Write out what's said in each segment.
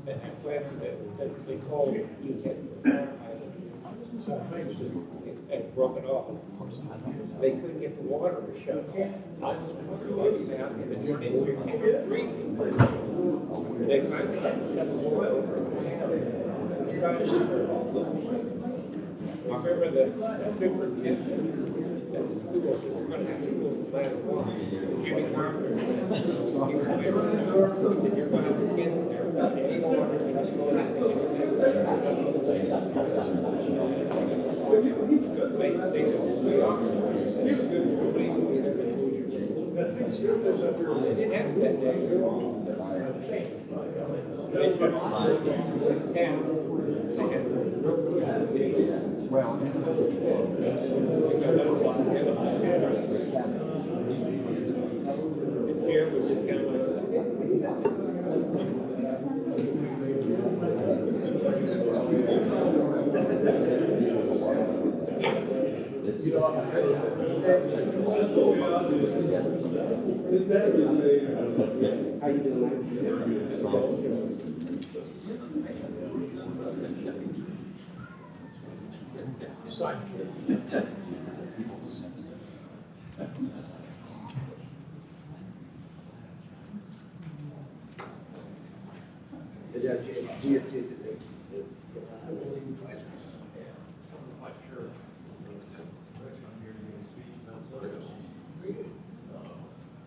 that they called it, you get the fire hydrant and broke it off. They couldn't get the water to shut off. I was looking out and it turned into a breathing. They finally had to shut the water over. I remember the superintendent at the school, we're going to have schools no matter what. Jimmy Carter, he was you're going to have to get in there. They didn't have that day. Well, the chair was just kind of how you doing?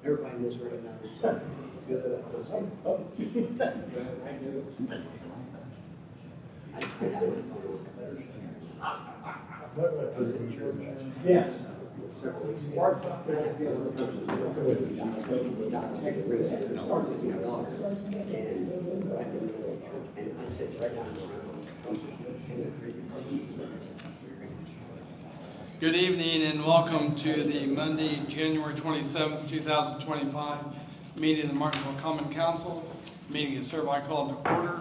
Everybody knows right now. Yes. And I said right now, good evening and welcome to the Monday, January 27th, 2025 meeting of the Martinsville Common Council. Meeting is hereby called to order.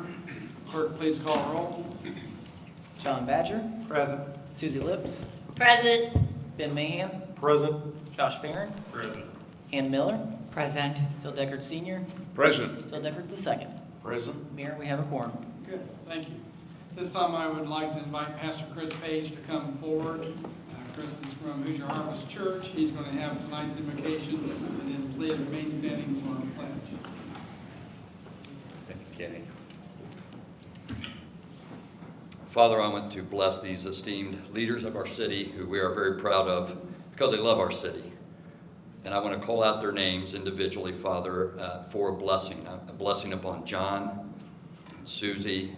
Clerk, please call the roll. John Badger. Present. Susie Lips. Present. Ben Mahan. Present. Josh Farron. Present. Ann Miller. Present. Phil Deckard Sr. Present. Phil Deckard II. Present. Mayor, we have a quorum. Good, thank you. This time I would like to invite Pastor Chris Page to come forward. Chris is from Hoosier Harvest Church. He's going to have tonight's invocation and then please remain standing for our pledge. Thank you, Kenny. Father, I want to bless these esteemed leaders of our city who we are very proud of because they love our city. And I want to call out their names individually, Father, for a blessing upon John, Susie,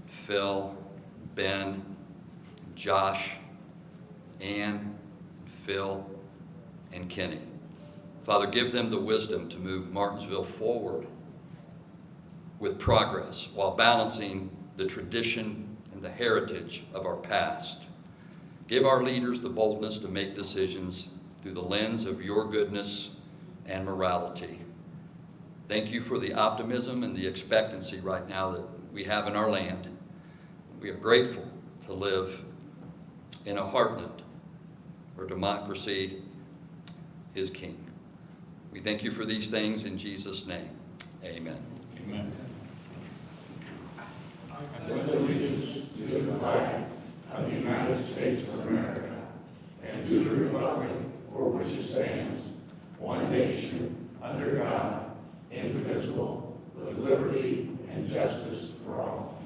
Phil, Ben, Josh, Ann, Phil, and Kenny. Father, give them the wisdom to move Martinsville forward with progress while balancing the tradition and the heritage of our past. Give our leaders the boldness to make decisions through the lens of your goodness and morality. Thank you for the optimism and the expectancy right now that we have in our land. We are grateful to live in a heartland where democracy is king. We thank you for these things in Jesus' name. Amen. Amen. I pledge allegiance to the flag of the United States of America and to the republic for which it stands, one nation, under God, indivisible, with liberty and justice for all.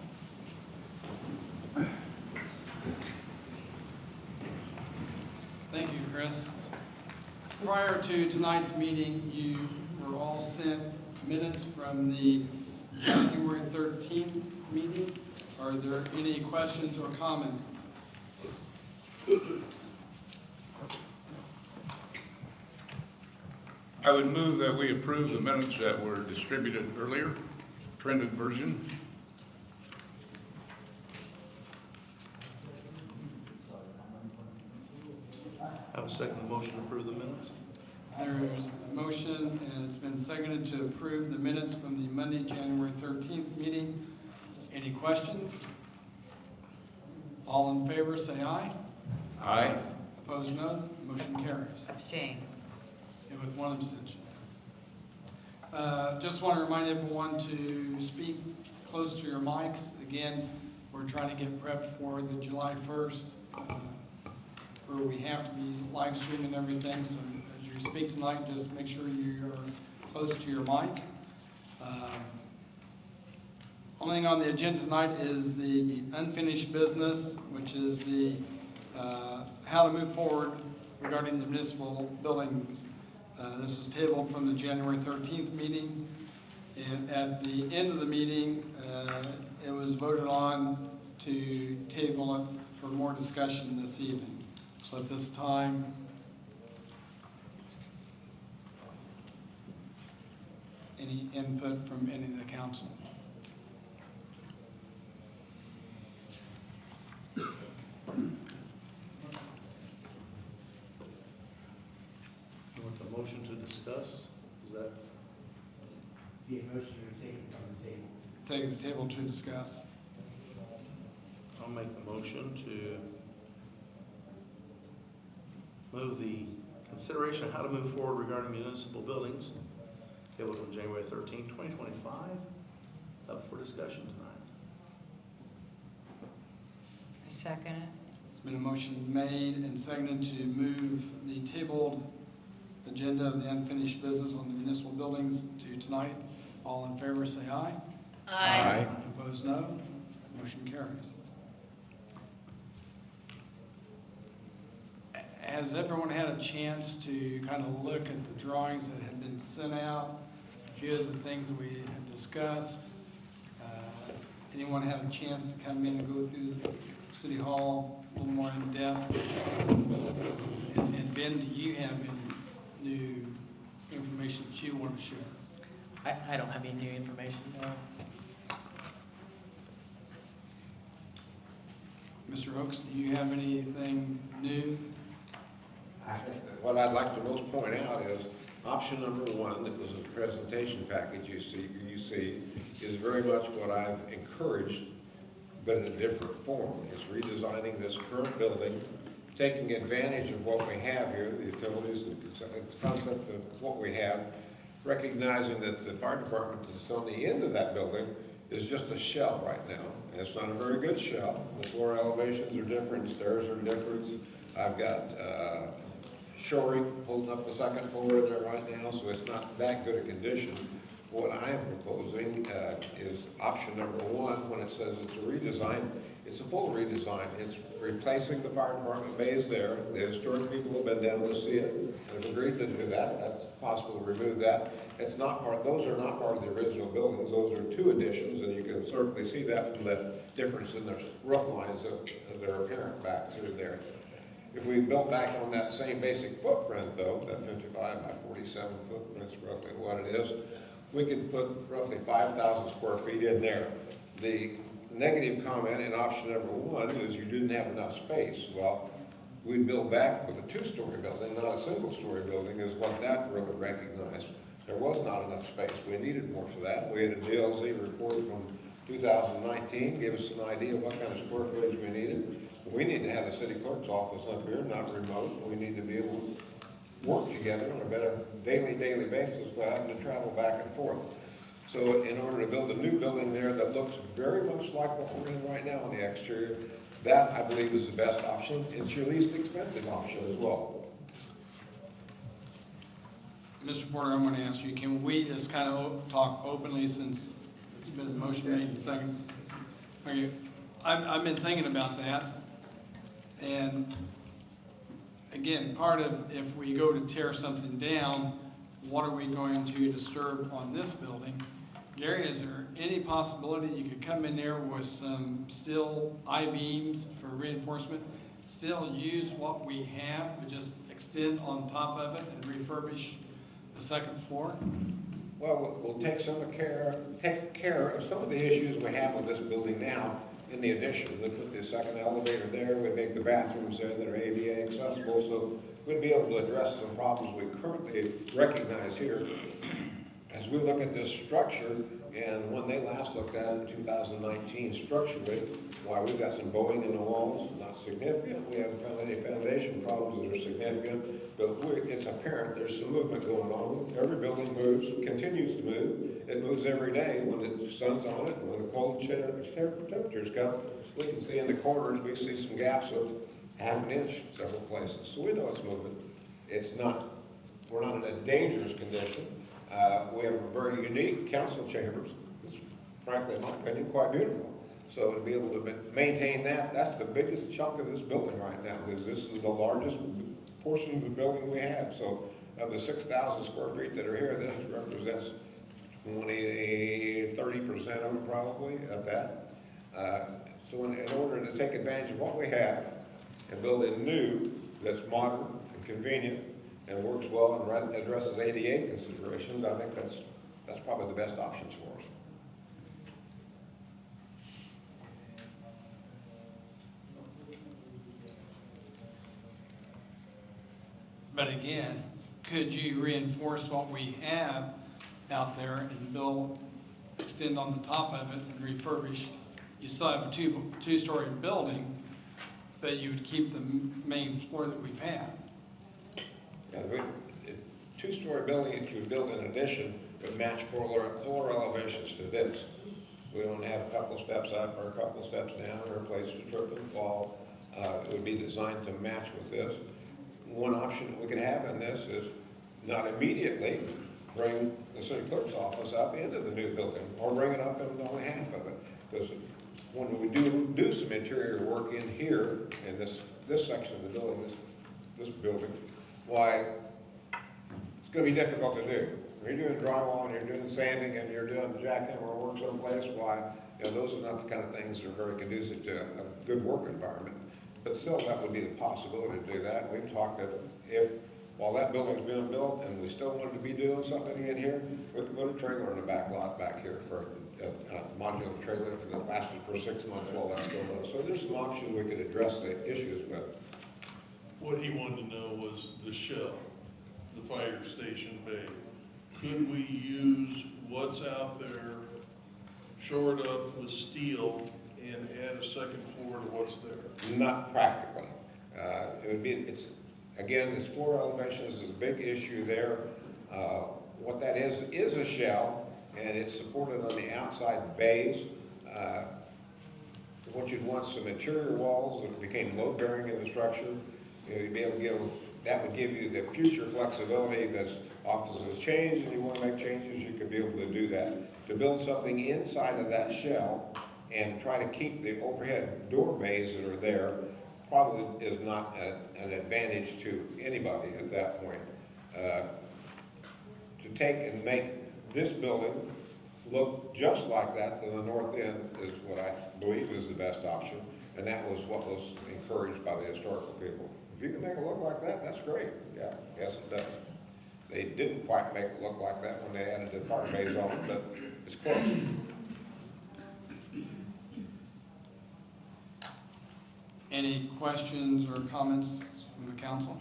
Thank you, Chris. Prior to tonight's meeting, you were all sent minutes from the January 13th meeting. Are there any questions or comments? I would move that we approve the minutes that were distributed earlier, printed version. I would second the motion to approve the minutes. There is a motion and it's been seconded to approve the minutes from the Monday, January 13th meeting. Any questions? All in favor say aye. Aye. Opposed, no. Motion carries. Abstain. And with one abstention. Just want to remind everyone to speak close to your mics. Again, we're trying to get prepped for the July 1st, where we have to be live streaming everything. So as you speak tonight, just make sure you're close to your mic. Only thing on the agenda tonight is the unfinished business, which is the how to move forward regarding the municipal buildings. This was tabled from the January 13th meeting, and at the end of the meeting, it was voted on to table it for more discussion this evening. So at this time, any input from any of the council? You want the motion to discuss? Is that? Be a motion to take it from the table. Take the table to discuss. I'll make the motion to move the consideration of how to move forward regarding municipal buildings, tabled on January 13, 2025, up for discussion tonight. I second it. It's been a motion made and seconded to move the tabled agenda of the unfinished business on the municipal buildings to tonight. All in favor, say aye. Aye. Opposed, no. Motion carries. Has everyone had a chance to kind of look at the drawings that had been sent out? A few of the things that we had discussed. Anyone had a chance to come in and go through City Hall a little more in depth? And Ben, do you have any new information that you want to share? I don't have any new information, no. Mr. Oaks, do you have anything new? What I'd like to most point out is option number one, that was a presentation package you see, is very much what I've encouraged, but in a different form. It's redesigning this current building, taking advantage of what we have here, the utilities, the concept of what we have, recognizing that the fire department that's on the end of that building is just a shell right now. And it's not a very good shell. The floor elevations are different, stairs are different. I've got shoring holding up the second floor in there right now, so it's not that good a condition. What I am proposing is option number one. When it says it's a redesign, it's a full redesign. It's replacing the fire department bays there. The historic people have been down to see it and have agreed to do that. That's possible to remove that. It's not part, those are not part of the original buildings. Those are two additions, and you can certainly see that from the difference in the roof lines that are apparent back through there. If we built back on that same basic footprint, though, that 55 by 47 footprint is roughly what it is, we could put roughly 5,000 square feet in there. The negative comment in option number one is you didn't have enough space. Well, we built back with a two-story building, not a single-story building, is what that really recognized. There was not enough space. We needed more for that. We had a GLZ report from 2019, gave us an idea of what kind of square footage we needed. We need to have the city clerk's office up here, not remote. We need to be able to work together on a better daily basis without having to travel back and forth. So in order to build a new building there that looks very much like what we're in right now on the exterior, that I believe is the best option. It's your least expensive option as well. Mr. Porter, I'm going to ask you, can we just kind of talk openly since it's been a motion made and second? Okay. I've been thinking about that. And again, part of if we go to tear something down, what are we going to disturb on this building? Gary, is there any possibility you could come in there with some steel I-beams for reinforcement, still use what we have, but just extend on top of it and refurbish the second floor? Well, we'll take care of some of the issues we have with this building now in the addition. We'll put the second elevator there, we make the bathrooms there that are ADA accessible, so we'd be able to address some problems we currently recognize here. As we look at this structure, And when they last looked at it in 2019 structurally, why, we've got some bowing in the walls, not significant. We haven't found any foundation problems that are significant, but it's apparent there's some movement going on. Every building moves, continues to move. It moves every day when the sun's on it, and when the cold temperatures come. We can see in the corners, we see some gaps of half an inch several places. So we know it's moving. It's not, we're not in a dangerous condition. We have a very unique council chambers. It's, frankly, in my opinion, quite beautiful. So to be able to maintain that, that's the biggest chunk of this building right now, because this is the largest portion of the building we have. So of the 6,000 square feet that are here, this represents 30% of it probably at that. So in order to take advantage of what we have and build a new that's modern and convenient and works well and addresses ADA considerations, I think that's probably the best options for us. But again, could you reinforce what we have out there and extend on the top of it and refurbish? You still have a two-story building, but you would keep the main floor that we've had. Yeah, two-story building that you build in addition would match floor elevations to this. We don't have a couple steps up or a couple steps down or a place to trip and fall. It would be designed to match with this. One option that we could have in this is not immediately bring the city clerk's office up into the new building, or bring it up in only half of it. Because when we do some interior work in here, in this section of the building, this building, why, it's going to be difficult to do. When you're doing drywall and you're doing sanding and you're doing jackhammer work someplace, why, those are not the kind of things that are very conducive to a good work environment. But still, that would be the possibility to do that. We've talked if while that building's being built and we still wanted to be doing something in here, we could put a trailer in the back lot back here for a modular trailer that lasted for 6 months while that's going on. So there's some options we could address the issues with. What he wanted to know was the shell, the fire station bay. Could we use what's out there, shore it up with steel, and add a second floor to what's there? Not practically. Again, this floor elevations is a big issue there. What that is a shell, and it's supported on the outside bays. What you'd want some interior walls that became load-bearing in the structure. You'd be able to give, that would give you the future flexibility that offices change and you want to make changes, you could be able to do that. To build something inside of that shell and try to keep the overhead door bays that are there probably is not an advantage to anybody at that point. To take and make this building look just like that to the north end is what I believe is the best option, and that was what was encouraged by the historical people. If you can make it look like that, that's great. Yeah, yes it does. They didn't quite make it look like that when they added the car bays on it, but it's close. Any questions or comments from the council?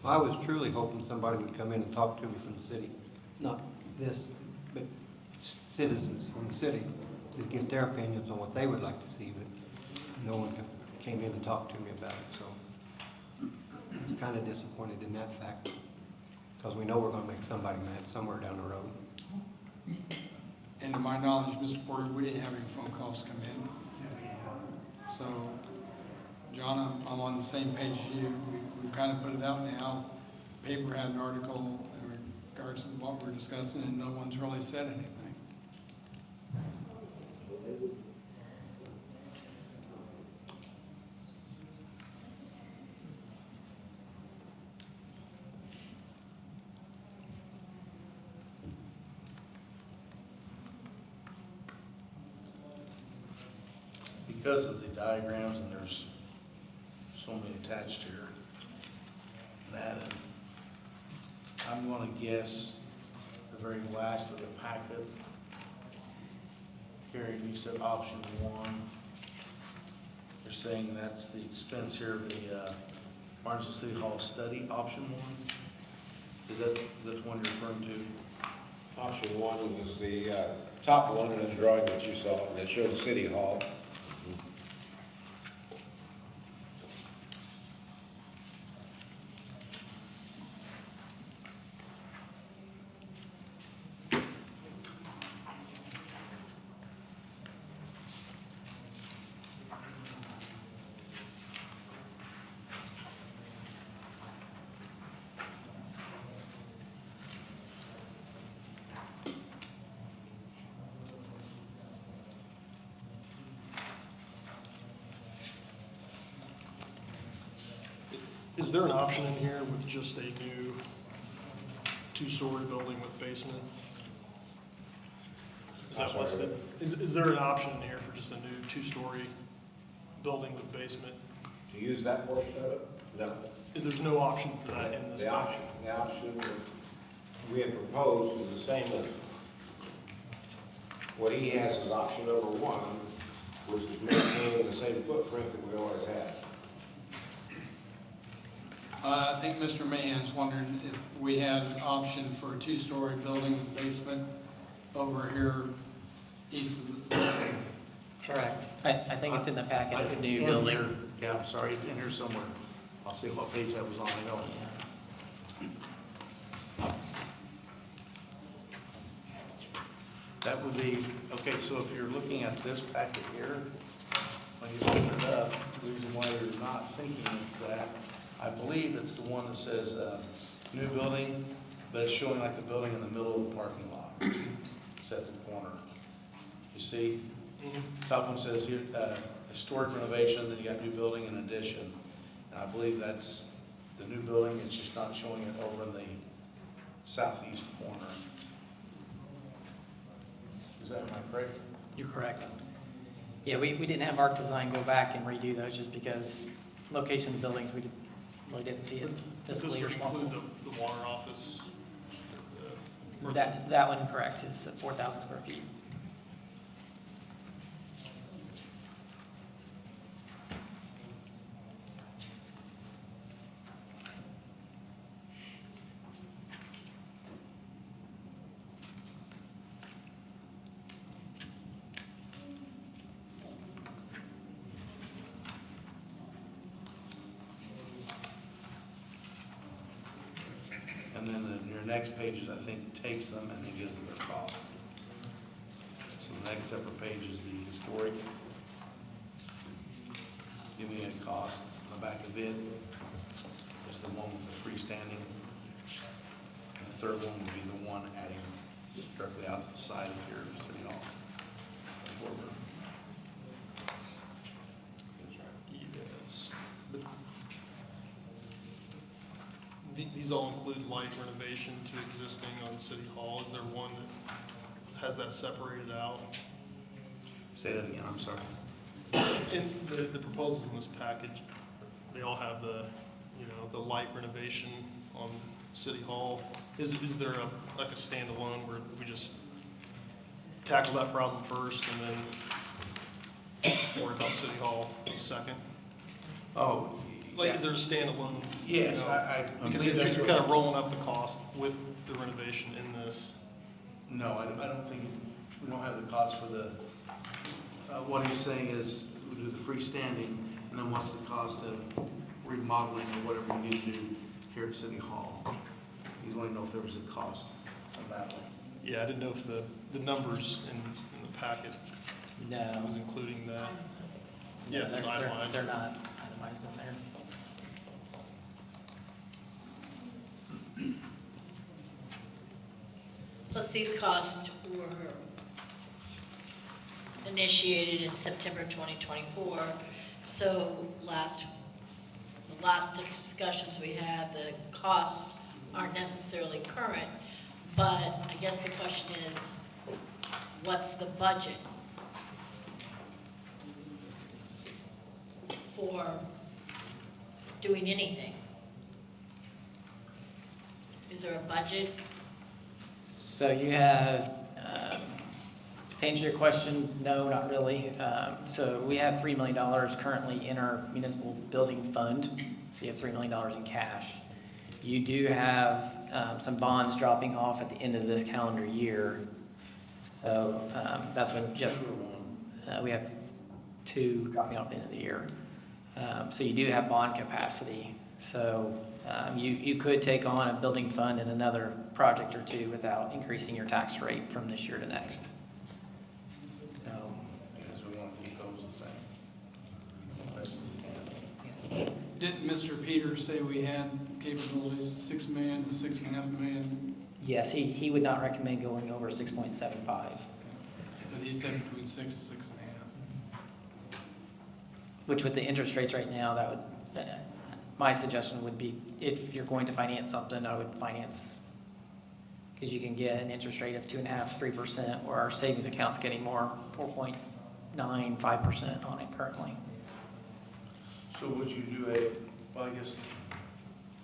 I was truly hoping somebody would come in and talk to me from the city, not this, but citizens from the city, to give their opinions on what they would like to see, but no one came in and talked to me about it, so I was kind of disappointed in that fact, because we know we're going to make somebody mad somewhere down the road. And to my knowledge, Mr. Porter, we didn't have any phone calls come in. So, John, I'm on the same page as you. We've kind of put it out now. The paper had an article in regards to what we're discussing, and no one's really said anything. Because of the diagrams, and there's so many attached here, that I'm going to guess the very last of the packet. Gary, you said option 1 They're saying that's the expense here, the Martinsville City Hall study, option one. Is that the one you're referring to? Option one was the top one in the drawing that you saw, and it showed City Hall. Is there an option in here with just a new two-story building with basement? Is that what's the, is there an option in here for just a new two-story building with basement? To use that portion of it? No. There's no option for that in this. The option that we had proposed was the same as what he has as option number one, which is maintaining the same footprint that we always had. I think Mr. Mahan's wondering if we had an option for a two-story building with basement over here east of the building. Correct. I think it's in the packet, it's It's new in building. here. Yeah, I'm sorry, it's in here somewhere. I'll see what page that was on, I know. That would be, okay, so if you're looking at this packet here, when you open it up, the reason why you're not thinking it's that, I believe it's the one that says, new building, but it's showing like the building in the middle of the parking lot. It's at the corner. You see? Top one says here, historic renovation, then you got new building in addition. And I believe that's the new building, it's just not showing it over in the southeast corner. Is that, am I correct? You're correct. Yeah, we didn't have Arc Design go back and redo those just because location of the buildings, we really didn't see it Does fiscally this responsible. include the water office? Or That one, correct, is 4,000 square feet. And then your next page, I think, takes them and then gives them their cost. So the next separate page is the historic. Give me a cost on the back of it. It's the one with the freestanding. And the third one would be the one adding directly out to the side of your city hall. Yes. But these all include light renovation to existing on City Hall. Is there one that has that separated out? Say that again, I'm sorry. In the proposals in this package, they all have the light renovation on City Hall. Is there like a standalone where we just tackle that problem first and then worry about City Hall second? Oh, Like, yeah. is there a standalone? Yes, you know, I Because believe you're that's kind what- of rolling up the cost with the renovation in this. No, I don't think, we don't have the cost for the, what he's saying is, we do the freestanding, and then what's the cost of remodeling or whatever we need to do here at City Hall? He's wanting to know if there was a cost on that one. Yeah, I didn't know if the numbers in the packet No. was including that. Yeah, They're- it's itemized. They're not itemized in there. Plus, these costs were initiated in September 2024, so the last discussions we had, the costs aren't necessarily current, but I guess the question is, what's the budget for doing anything? Is there a budget? So you have To answer your question, no, not really. So we have $3 million currently in our municipal building fund. So you have $3 million in cash. You do have some bonds dropping off at the end of this calendar year. So that's when Jeff, we have 2 dropping off at the end of the year. So you do have bond capacity. So you could take on a building fund in another project or 2 without increasing your tax rate from this year to next. Because we want to keep those the same. Best we can. Didn't Mr. Peters say we had capabilities of 6 million to 6.5 million? Yes, he would not recommend going over 6.75. But he said between 6 and 6.5. Which with the interest rates right now, that would, my suggestion would be, if you're going to finance something, I would finance, because you can get an interest rate of 2.5%, 3%, or our savings account's getting more, 4.9, 5% on it currently. So would you do well, I guess,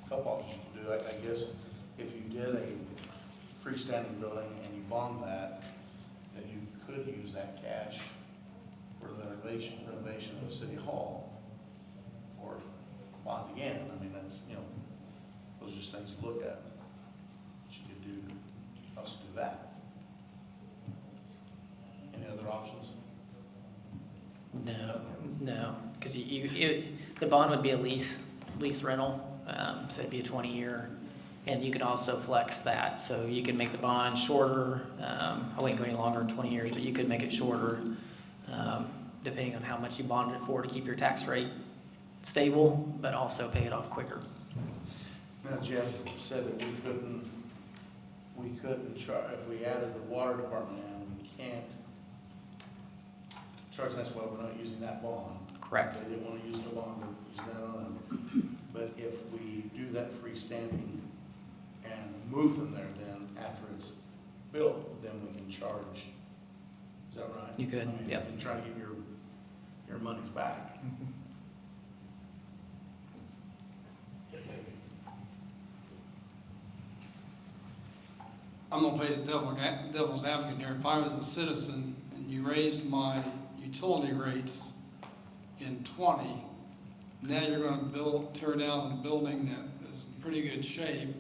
a couple options you could do, I guess, if you did a freestanding building and you bond that, then you could use that cash for the renovation of City Hall, or bond again. I mean, that's, those are just things to look at. But you could do, also do that. Any other options? No, because the bond would be a lease rental, so it'd be a 20-year, and you could also flex that. So you could make the bond shorter. I wouldn't go any longer than 20 years, but you could make it shorter, depending on how much you bonded it for, to keep your tax rate stable, but also pay it off quicker. Now, Jeff said that we couldn't charge, if we added the water department in, we can't charge, that's why we're not using that bond. Correct. They didn't want to use the bond, to use that on them. But if we do that freestanding and move them there, then after it's built, then we can charge. Is that right? You could, I mean, yep. and try to get your monies back. I'm gonna play the devil's advocate here. If I was a citizen and you raised my utility rates in 20, now you're gonna tear down a building that is in pretty good shape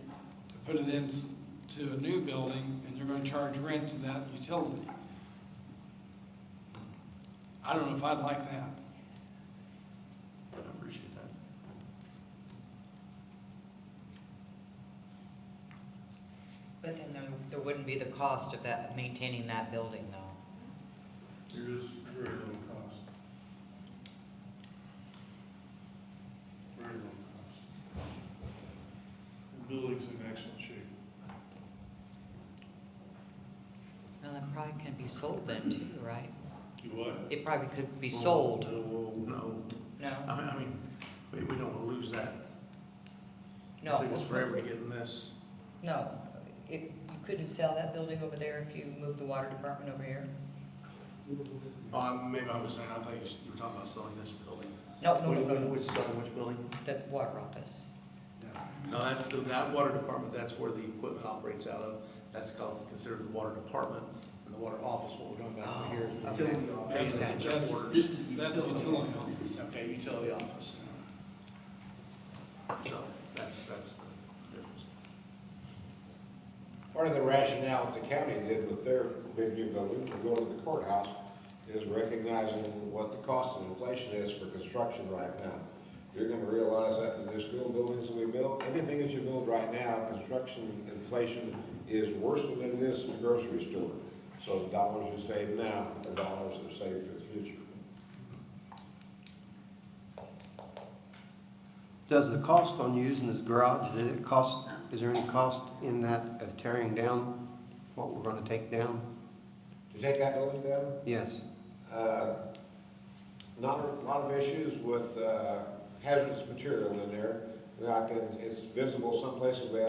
to put it into a new building, and you're gonna charge rent to that utility. I don't know if I'd like that. I appreciate that. But then there wouldn't be the cost of that, maintaining that building though. There is very little cost. Very little cost. The building's in excellent shape. Well, that probably can be sold then too, right? You what? It probably could be sold. No. No? I mean, we don't want to lose that. No. I think it's forever to get in this. No. If you couldn't sell that building over there if you moved the water department over here? Maybe I was saying, I thought you were talking about selling this building. No. Which building? The water office. No, that's that water department, that's where the equipment operates out of. That's considered the water department, and the water office, what we're talking about over here. Is Okay. That's the utility office. Okay, utility office. So, that's the difference. Part of the rationale that the county did with their big new building to go to the courthouse is recognizing what the cost of inflation is for construction right now. You're gonna realize that in the school buildings that we build, anything that you build right now, construction inflation is worse than it is in the grocery store. So dollars you save now are dollars that are saved for the future. Does the cost on using this garage, is there any cost in that of tearing down what we're gonna take down? To take that building down, Yes. not a lot of issues with hazardous material in there. Like it's visible some places where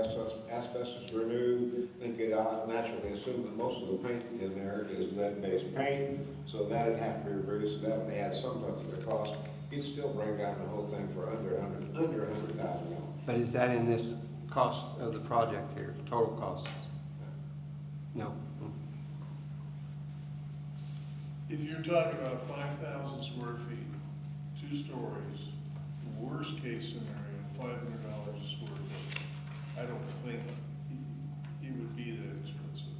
asbestos removed. I think you'd naturally assume that most of the paint in there is lead-based paint, so that'd have to be removed, so that would add something to the cost. You'd still bring down the whole thing for under $100,000. But is that in this cost of the project here, total cost? No. If you're talking about 5,000 square feet, 2 stories, worst case scenario, $500 a square foot, I don't think it would be that expensive.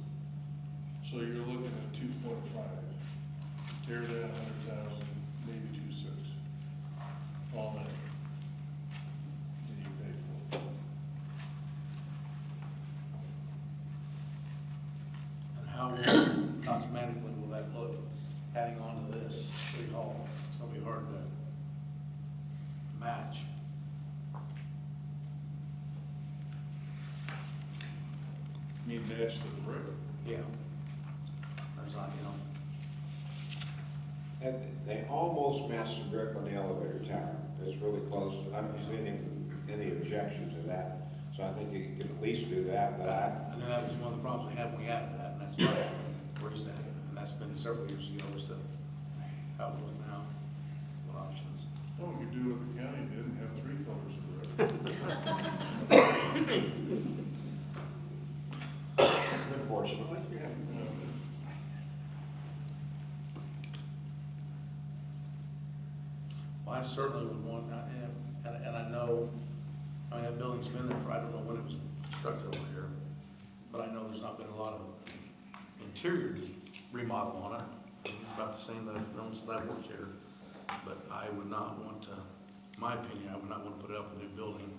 So you're looking at 2.5, tear down 100,000, maybe 2.6, all that. And you pay for it. And how cosmetically will that look, adding on to this City Hall? It's gonna be hard to match. Need match the brick. Yeah. There's not, you know, And they almost match the brick on the elevator tower. It's really close. I don't see any objection to that. So I think you can at least do that, but I know that was one of the problems we had when we added that, and that's why, where's that? And that's been several years ago, as to how it looks now, what options. Oh, you do what the county did and have 3 colors of brick. unfortunately, yeah. Well, I certainly would want, and I know, I mean, that building's been there for, I don't know when it was constructed over here, but I know there's not been a lot of interior remodel on it. It's about the same that I've known since I've worked here, but I would not want to, in my opinion, I would not want to put up a new building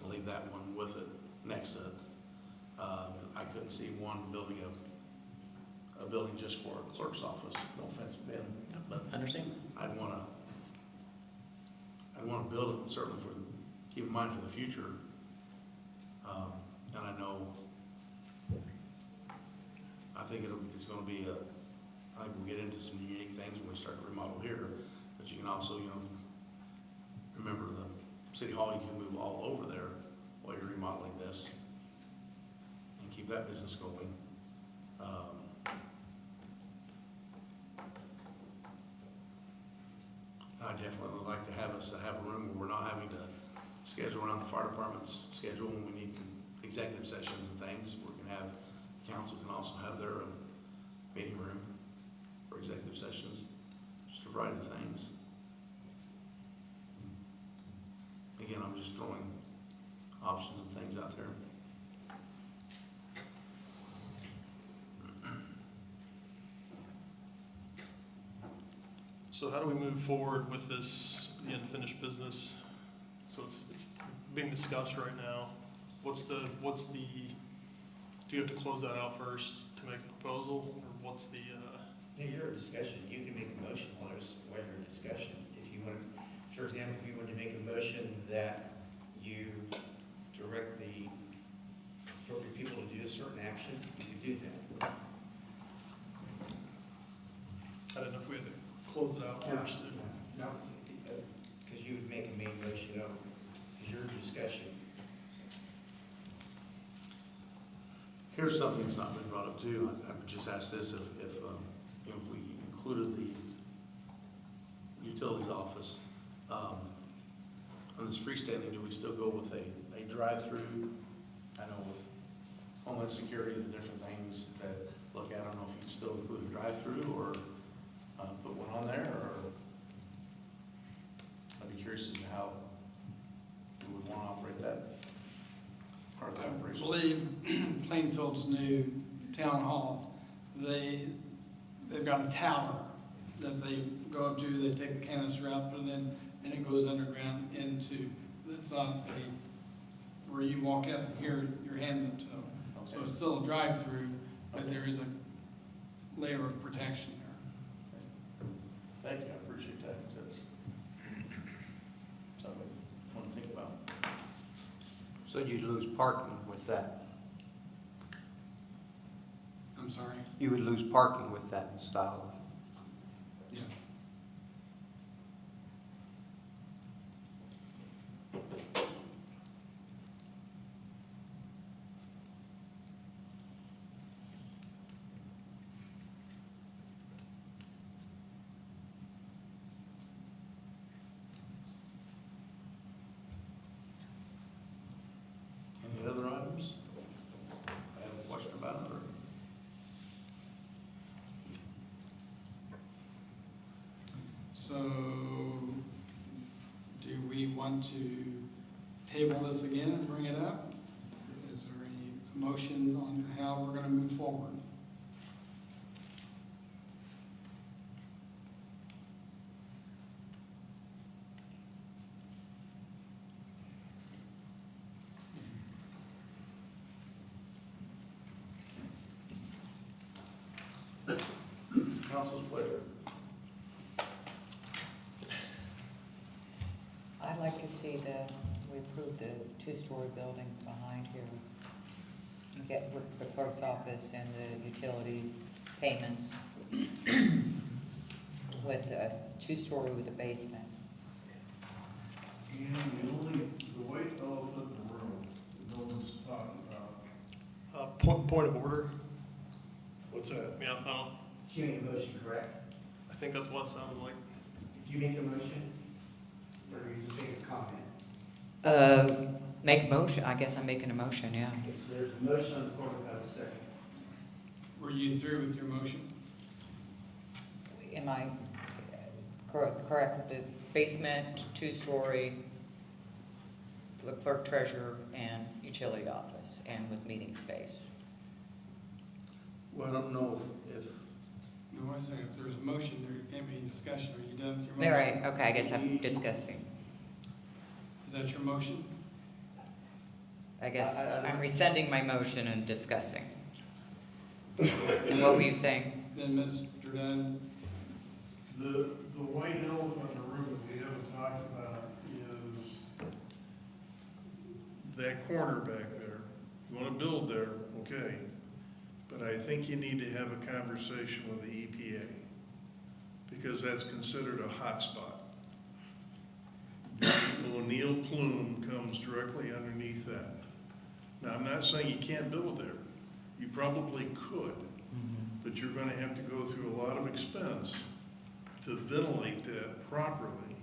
and leave that one with it, next to it. I couldn't see one building a building just for a clerk's office, no offense, Ben, but Understand? I'd want to build it certainly for, keep in mind for the future. And I know, I think it's going to be I think we'll get into some unique things when we start to remodel here, but you can also, you know, remember the City Hall, you can move all over there while you're remodeling this and keep that business going. I definitely would like to have us have a room where we're not having to schedule around the fire department's schedule when we need executive sessions and things. We can have, council can also have their meeting room for executive sessions, just a variety of things. Again, I'm just throwing options and things out there. So how do we move forward with this unfinished business? So it's being discussed right now. What's the, do you have to close that out first to make a proposal, or what's the, Yeah, you're in discussion, you can make a motion while you're in discussion. If you want, for example, if you want to make a motion that you direct the appropriate people to do a certain action, you can do that. I don't know if we had to close it out first. No, because you would make a main motion of your discussion. Here's something that's not been brought up too. I would just ask this, if you know, if we included the utilities office, on this freestanding, do we still go with a drive-through? I know with Homeland Security, the different things that look at, I don't know if you can still include a drive-through or put one on there, or I'd be curious as to how we would want to operate that part of the I operation. believe Plainfield's new town hall, they've got a tower that they go up to, they take the canister up, and it goes underground into, it's not a, where you walk up and here, you're handing it to them. So it's still a drive-through, but there is a layer of protection there. Thank you, I appreciate that. That's something I want to think about. So you'd lose parking with that. I'm sorry? You would lose parking with that style of. Yeah. Any other items? I have a question about it, or? So, do we want to table this again and bring it up? Is there any motion on how we're going to move forward? It's the council's pleasure. I'd like to see that we approve the two-story building behind here. And get with the clerk's office and the utility payments with a two-story with a basement. And the white elephant in the room, that no one's talking about. Point of order. What's that? Yeah, You made a motion, correct? I think that's what it sounded like. Did you make the motion? Or are you just making a comment? Make a motion, I guess I'm making a motion, yeah. Okay, so there's a motion on the floor without a second. Were you through with your motion? Am I correct with the basement, two-story, the clerk treasurer, and utility office, and with meeting space? Well, I don't know if No, I say if there's a motion, there can't be any discussion. Are you done with your motion? All right, okay, I guess I'm discussing. Is that your motion? I guess I- I'm rescinding my motion and discussing. And what were you saying? Then Mr. Dunn, The white elephant in the room that we haven't talked about is that corner back there. You wanna build there, okay. But I think you need to have a conversation with the EPA, because that's considered a hotspot. The O'Neill plume comes directly underneath that. Now, I'm not saying you can't build there. You probably could, but you're gonna have to go through a lot of expense to ventilate that properly.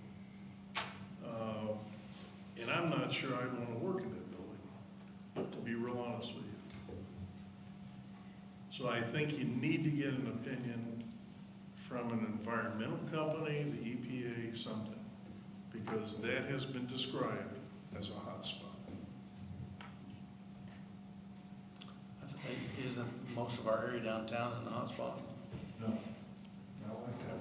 And I'm not sure I'd wanna work in that building, to be real honest with you. So I think you need to get an opinion from an environmental company, the EPA, something, because that has been described as a hotspot. I think isn't most of our area downtown in the hotspot? No, not like that.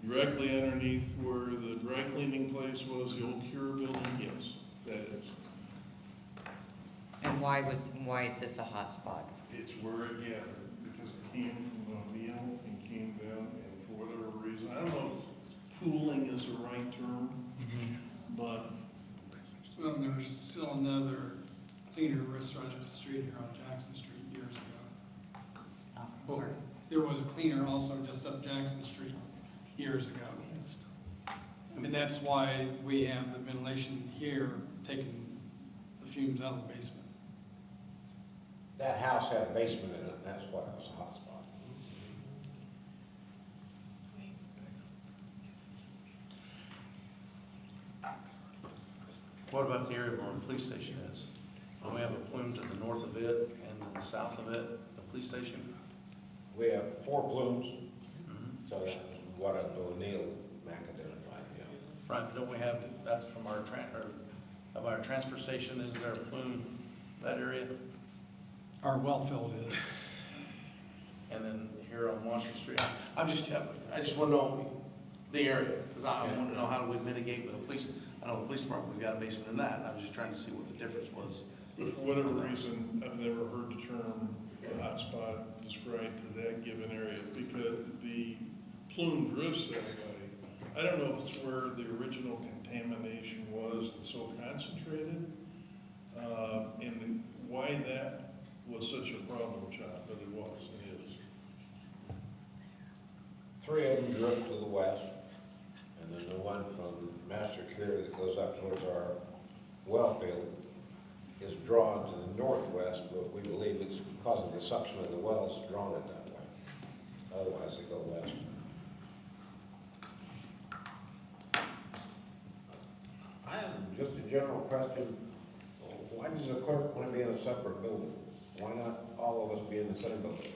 Directly underneath where the dry cleaning place was, the old Cure building, yes, that is. And why is this a hot spot? It's where it gathered, because it came from O'Neill and came down, and for whatever reason, I don't know if pooling is the right term, but well, there's still another cleaner restaurant up the street here on Jackson Street years ago. Oh, I'm sorry. There was a cleaner also just up Jackson Street years ago. And that's why we have the ventilation here taking the fumes out of the basement. That house had a basement in it, and that's why it was a hot spot. What about the area where the police station is? Don't we have a plume to the north of it and to the south of it, the police station? We have 4 plumes, so that's what O'Neill Mac identified, yeah. Right, but don't we have, that's from our of our transfer station, isn't there a plume that area? Our well field is. And then here on Washington Street, I just want to know the area, because I want to know how do we mitigate with the police. I know the police department, we've got a basement in that, and I was just trying to see what the difference was. but for whatever reason, I've never heard the term hotspot described to that given area, because the plume drifts that way. I don't know if it's where the original contamination was and so concentrated, and why that was such a problem child, but it was, it is. 3 of them drift to the west, and then the one from Master Cure that goes up towards our well field is drawn to the northwest, but we believe it's because of the suction of the wells drawn it that way. Otherwise, they go west. I have just a general question. Why does the clerk want to be in a separate building? Why not all of us be in the same building?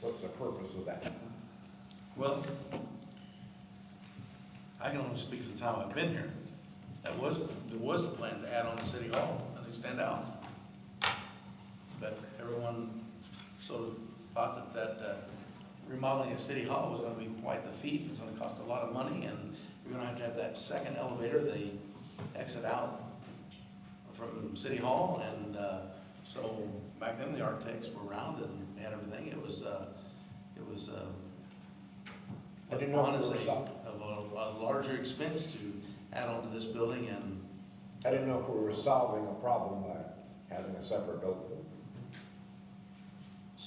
What's what's the purpose of that? Well, I can only speak for the time I've been here. There was a plan to add on to City Hall and extend out. But everyone sort of thought that remodeling a City Hall was gonna be quite the feat. It's gonna cost a lot of money, and you're gonna have to have that second elevator, the exit out from City Hall, and so back then the architects were around and they had everything. It was I didn't know if it was honestly a larger expense to add on to this building, and I didn't know if we were solving a problem by having a separate building.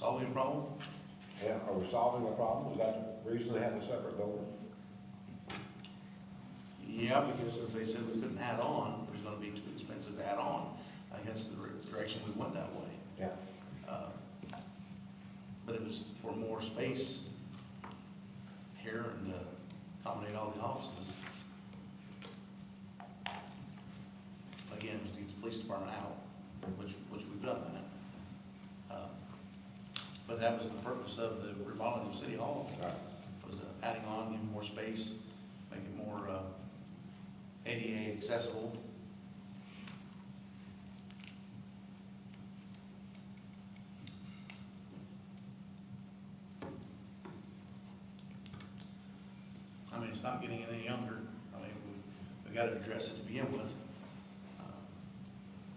solving a problem. Yeah, are we solving a problem? Is that the reason to have a separate building? Yeah, because as they said, we couldn't add on, it was gonna be too expensive to add on. I guess the direction we went that way. Yeah. But it was for more space here and accommodate all the offices. Again, just to get the police department out, which we've done that. But that was the purpose of the remodeling of City Hall, Right. was adding on, giving more space, make it more ADA accessible. I mean, it's not getting any younger. I mean, we got to address it to begin with.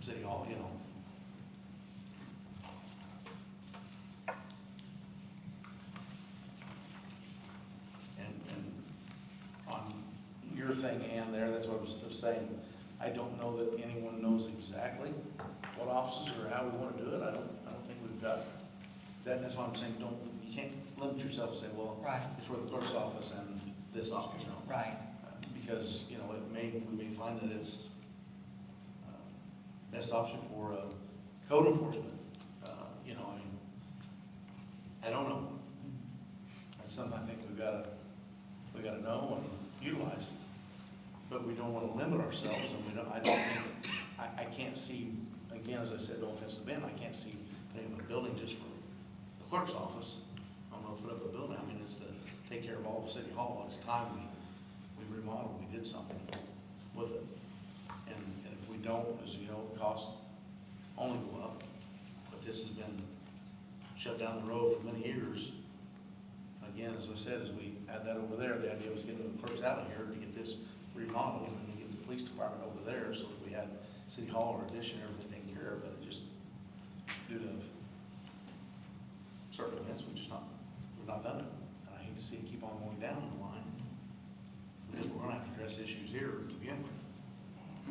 City Hall, you know. And on your thing, Ann, there, that's what I was saying. I don't know that anyone knows exactly what offices or how we want to do it. I don't think we've got that. That's why I'm saying you can't limit yourself and say, well, Right. it's for the clerk's office and this office, you know. Right. Because, you know, we may find that it's best option for code enforcement. You know, I mean, I don't know. That's something I think we gotta know and utilize. But we don't want to limit ourselves, and I don't think, I can't see, again, as I said, no offense to Ben, I can't see putting up a building just for the clerk's office. I'm gonna put up a building, I mean, it's to take care of all of City Hall. It's time we remodeled, we did something with it. And if we don't, as you know, the cost only go up. But this has been shut down the road for many years. Again, as I said, as we add that over there, the idea was getting the clerks out of here to get this remodeled and then get the police department over there so that we had City Hall or addition, everything taken care of, but it just, due to certain events, we've not done it. And I hate to see it keep on going down the line, because we're gonna have to address issues here to begin with.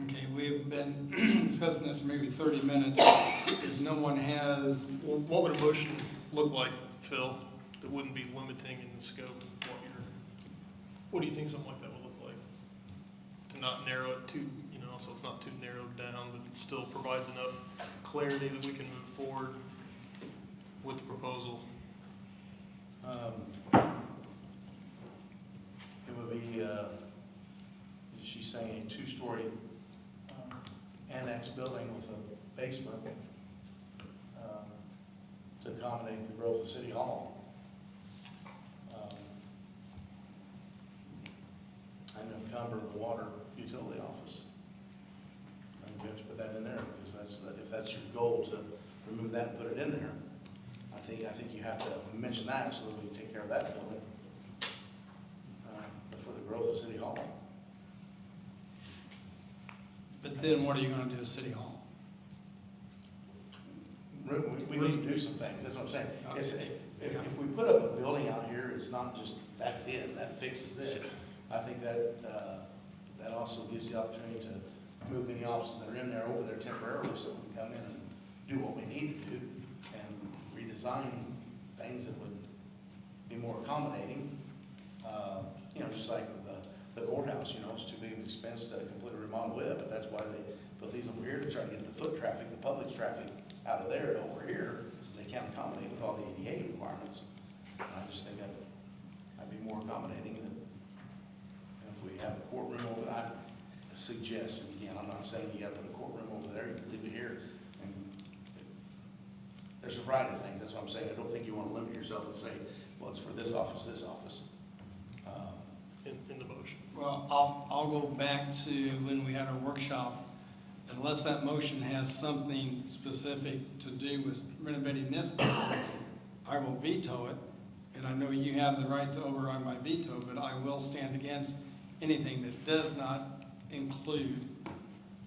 Okay, we've been discussing this for maybe 30 minutes. If no one has, Well, what would a motion look like, Phil, that wouldn't be limiting in the scope of what do you think something like that would look like? To not narrow it too, you know, so it's not too narrowed down, but it still provides enough clarity that we can move forward with the proposal. It would be, she's saying a two-story annex building with a basement to accommodate the growth of City Hall. And encumber the water utility office. I think you have to put that in there, because if that's your goal, to remove that and put it in there, I think you have to mention that so that we can take care of that building. For the growth of City Hall. but then what are you gonna do at City Hall? We need to do some things, that's what I'm saying. If we put up a building out here, it's not just, that's it, that fixes it. I think that also gives the opportunity to move any offices that are in there over there temporarily, so we can come in and do what we need to do and redesign things that would be more accommodating. You know, just like the courthouse, you know, it's too big of an expense to completely remodel it, but that's why they put these over here to try to get the foot traffic, the public traffic out of there over here, since they can't accommodate with all the ADA requirements. And I just think I'd be more accommodating than if we have a courtroom over there. I suggest, and again, I'm not saying you gotta put a courtroom over there, you can leave it here. And there's a variety of things, that's what I'm saying. I don't think you want to limit yourself and say, well, it's for this office, this office. In the motion. Well, I'll go back to when we had our workshop. Unless that motion has something specific to do with renovating this building, I will veto it. And I know you have the right to override my veto, but I will stand against anything that does not include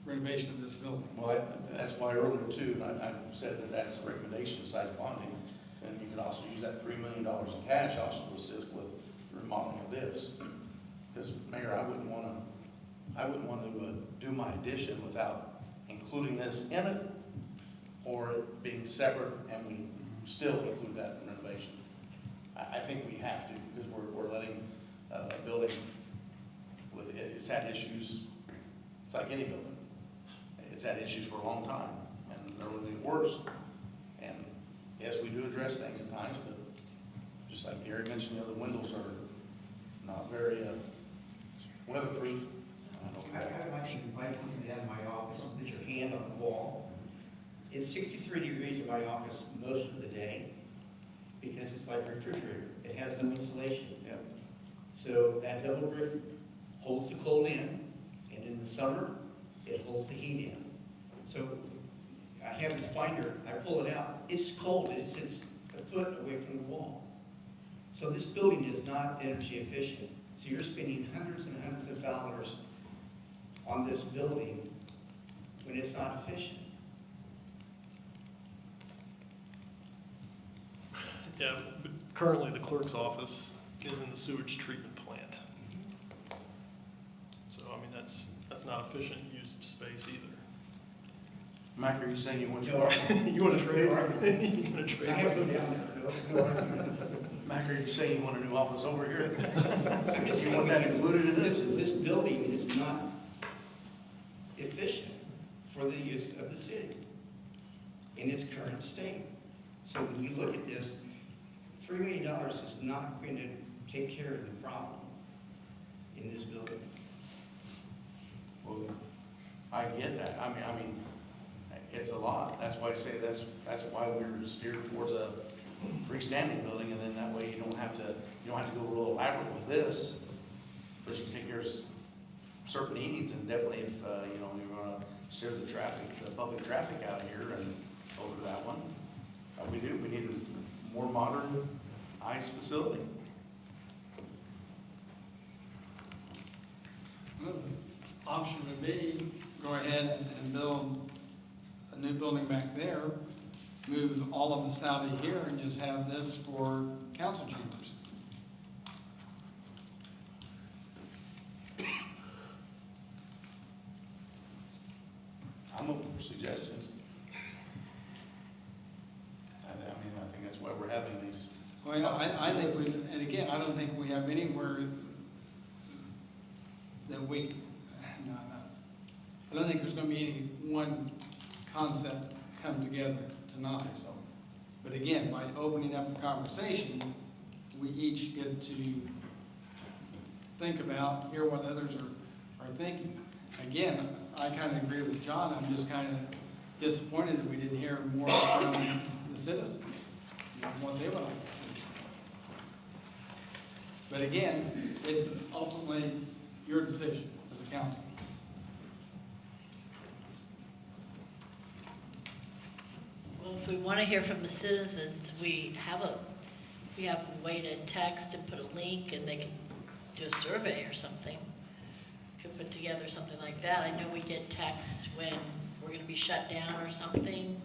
renovation of this building. Well, that's why earlier too, I said that that's a recommendation besides bonding. And you could also use that $3 million in cash also to assist with remodeling of this. Because Mayor, I wouldn't want to do my addition without including this in it, or it being separate and we still include that in renovation. I think we have to, because we're letting a building with, it's had issues, it's like any building. It's had issues for a long time, and they're only getting worse. And yes, we do address things at times, but just like Gary mentioned, the windows are not very weatherproof. I might invite you down to my office and put your hand on the wall. It's 63 degrees in my office most of the day because it's like a refrigerator. It has no insulation. Yeah. So that double brick holds the cold in, and in the summer, it holds the heat in. So I have this binder, I pull it out, it's cold, it sits a foot away from the wall. So this building is not energy efficient. So you're spending hundreds and hundreds of dollars on this building when it's not efficient. Yeah, but currently the clerk's office is in the sewage treatment plant. So, I mean, that's not efficient use of space either. Mike, are you saying you want You want to trade? No argument. You want to trade? I have to go down there, no argument. Mac, are you saying you want a new office over here? I'm just You saying, want that included in this, this? this building is not efficient for the use of the city in its current state. So when you look at this, $3 million is not going to take care of the problem in this building. Well, I get that. I mean, it's a lot. That's why I say that's why we're steered towards a freestanding building, and then that way you don't have to go real elaborate with this, but you can take care of certain needs, and definitely if you want to steer the public traffic out of here and over to that one, we need a more modern ICE facility. Well, the option would be, go ahead and build a new building back there, move all of us out of here and just have this for council chambers. I'm open for suggestions. I think that's why we're having these. Well, I think we, and again, I don't think we have anywhere that we, no. I don't think there's gonna be any one concept come together tonight, so. But again, by opening up the conversation, we each get to think about, hear what others are thinking. Again, I kind of agree with John. I'm just kind of disappointed that we didn't hear more from the citizens, what they would like to see. But again, it's ultimately your decision as a council. Well, if we want to hear from the citizens, we have a way to text and put a link, and they can do a survey or something. Could put together something like that. I know we get texts when we're going to be shut down or something.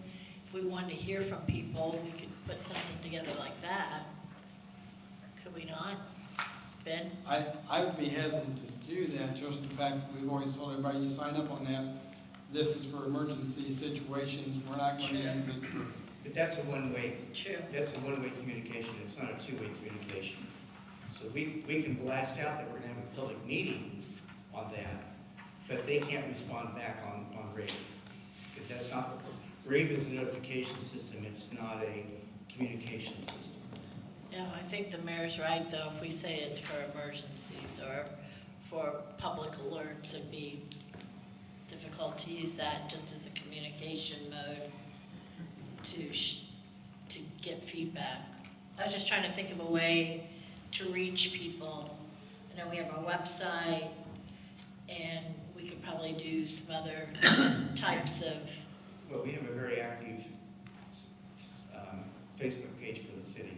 If we wanted to hear from people, we could put something together like that. Could we not? Ben? I would be hesitant to do that, just the fact that we've always told everybody, you sign up on that. This is for emergency situations. We're not going to use it for. But that's a one-way. True. That's a one-way communication. It's not a two-way communication. So we can blast out that we're going to have a public meeting on that, but they can't respond back on RAVE. Because that's not, RAVE is a notification system. It's not a communication system. Yeah, I think the mayor's right, though. If we say it's for emergencies or for public alerts, it'd be difficult to use that just as a communication mode to to get feedback. I was just trying to think of a way to reach people. I know we have our website, and we could probably do some other types of, Well, we have a very active Facebook page for the city.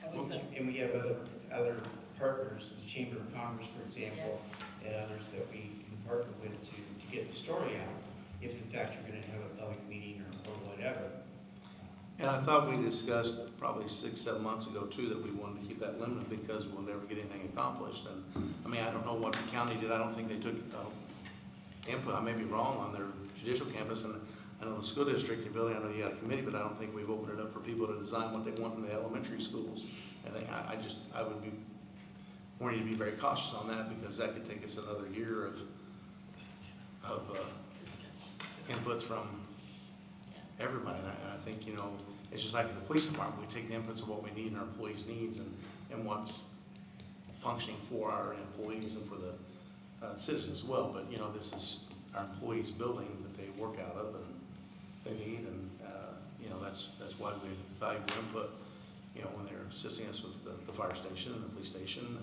have we been, And we have other partners, the Chamber of Commerce, for example, and others that we can partner with to get the story out, if in fact you're gonna have a public meeting or whatever. And I thought we discussed probably 6-7 months ago too, that we wanted to keep that limited because we'll never get anything accomplished. And, I mean, I don't know what the county did, I don't think they took input, I may be wrong, on their judicial campus, and I know the school district, the building, I know you got a committee, but I don't think we've opened it up for people to design what they want in the elementary schools. I would be, wanting to be very cautious on that, because that could take us another year of inputs from everybody. And I think, you know, it's just like the police department, we take the inputs of what we need and our employees' needs and what's functioning for our employees and for the citizens as well. But, you know, this is our employees' building that they work out of and they need, and, you know, that's why we value the input, you know, when they're assisting us with the fire station and the police station.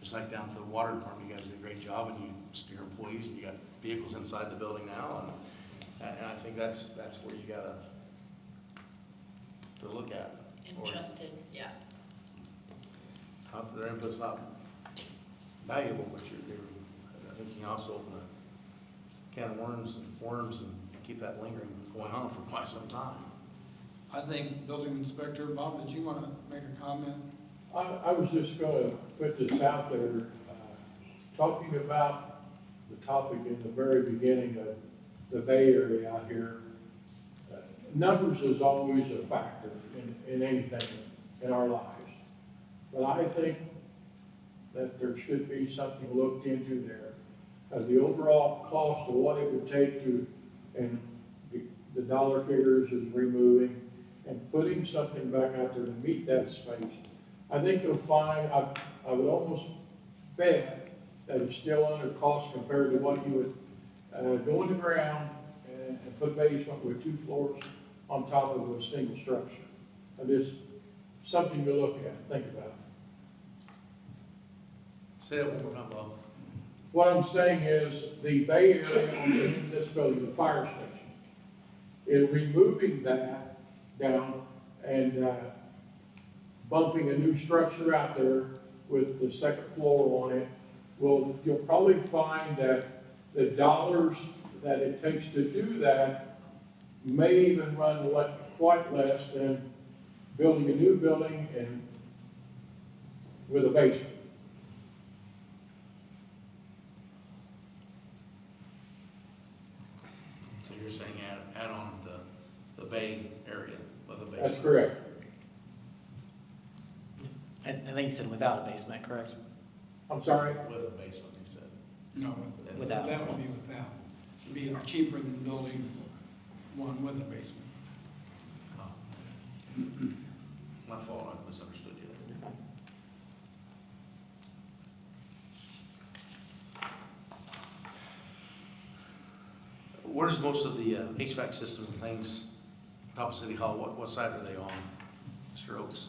Just like down to the water department, you guys did a great job, and your employees, and you got vehicles inside the building now, and I think that's where you gotta to look at. interested, yeah. Not that their input's not valuable, but I think you can also open a can of worms and keep that lingering going on for quite some time. I think Building Inspector, Bob, did you want to make a comment? I was just gonna put this out there, talking about the topic in the very beginning of the Bay Area out here. Numbers is always a factor in anything in our lives. But I think that there should be something looked into there. The overall cost of what it would take to, and the dollar figures is removing and putting something back out there to meet that space. I think you'll find, I would almost bet that it's still under cost compared to what you would go in the ground and put basement with 2 floors on top of a single structure. And it's something to look at, think about. Say it one more time, Bob. What I'm saying is the Bay Area on this building, the fire station, is removing that down and bumping a new structure out there with the 2nd floor on it. Well, you'll probably find that the dollars that it takes to do that may even run quite less than building a new building and with a basement. So you're saying add on the Bay area of the basement? That's correct. I think you said without a basement, correct? I'm sorry? With a basement, he said. No, Without. that would be without. It'd be cheaper than building one with a basement. My fault, I misunderstood you there. Where's most of the HVAC systems and things, top of City Hall, what side are they on, Mr. Oaks?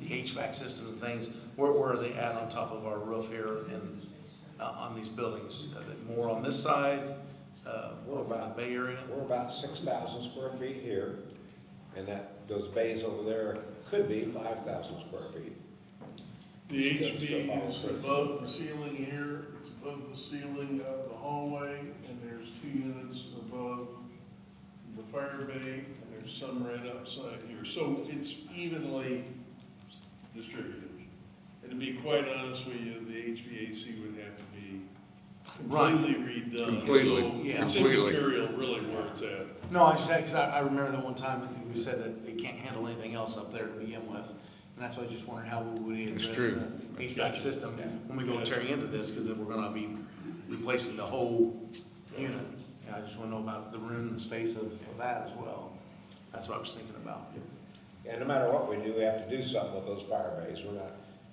The HVAC systems and things, where are they at on top of our roof here and on these buildings? Are they more on this side, over in the Bay Area? We're about 6,000 square feet here, and those bays over there could be 5,000 square feet. The HV is above the ceiling here, it's above the ceiling of the hallway, and there's 2 units above the fire bay, and there's some right outside here. So it's evenly distributed. And to be quite honest with you, the HVAC would have to be completely redone. Completely. So Yeah. it's Completely. immaterial really where it's at. No, I just said, because I remember that one time we said that they can't handle anything else up there to begin with. And that's why I just wondered how we would It's address true. the HVAC system when we go tearing into this, because then we're gonna be replacing the whole unit. And I just wanna know about the room and the space of that as well. That's what I was thinking about. And no matter what we do, we have to do something with those fire bays.